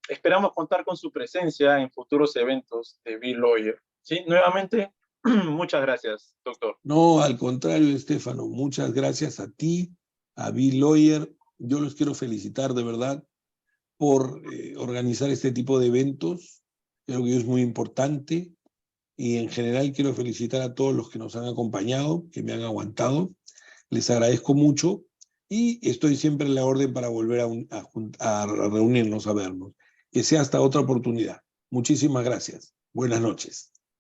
Esperamos contar con su presencia en futuros eventos de B-Lawyer. ¿Sí? Nuevamente, muchas gracias, doctor. No, al contrario, Estefano, muchas gracias a ti, a Bill Lawyer. Yo los quiero felicitar de verdad por organizar este tipo de eventos. Creo que es muy importante y en general quiero felicitar a todos los que nos han acompañado, que me han aguantado. Les agradezco mucho y estoy siempre en la orden para volver a reunirnos, a vernos. Que sea hasta otra oportunidad. Muchísimas gracias. Buenas noches.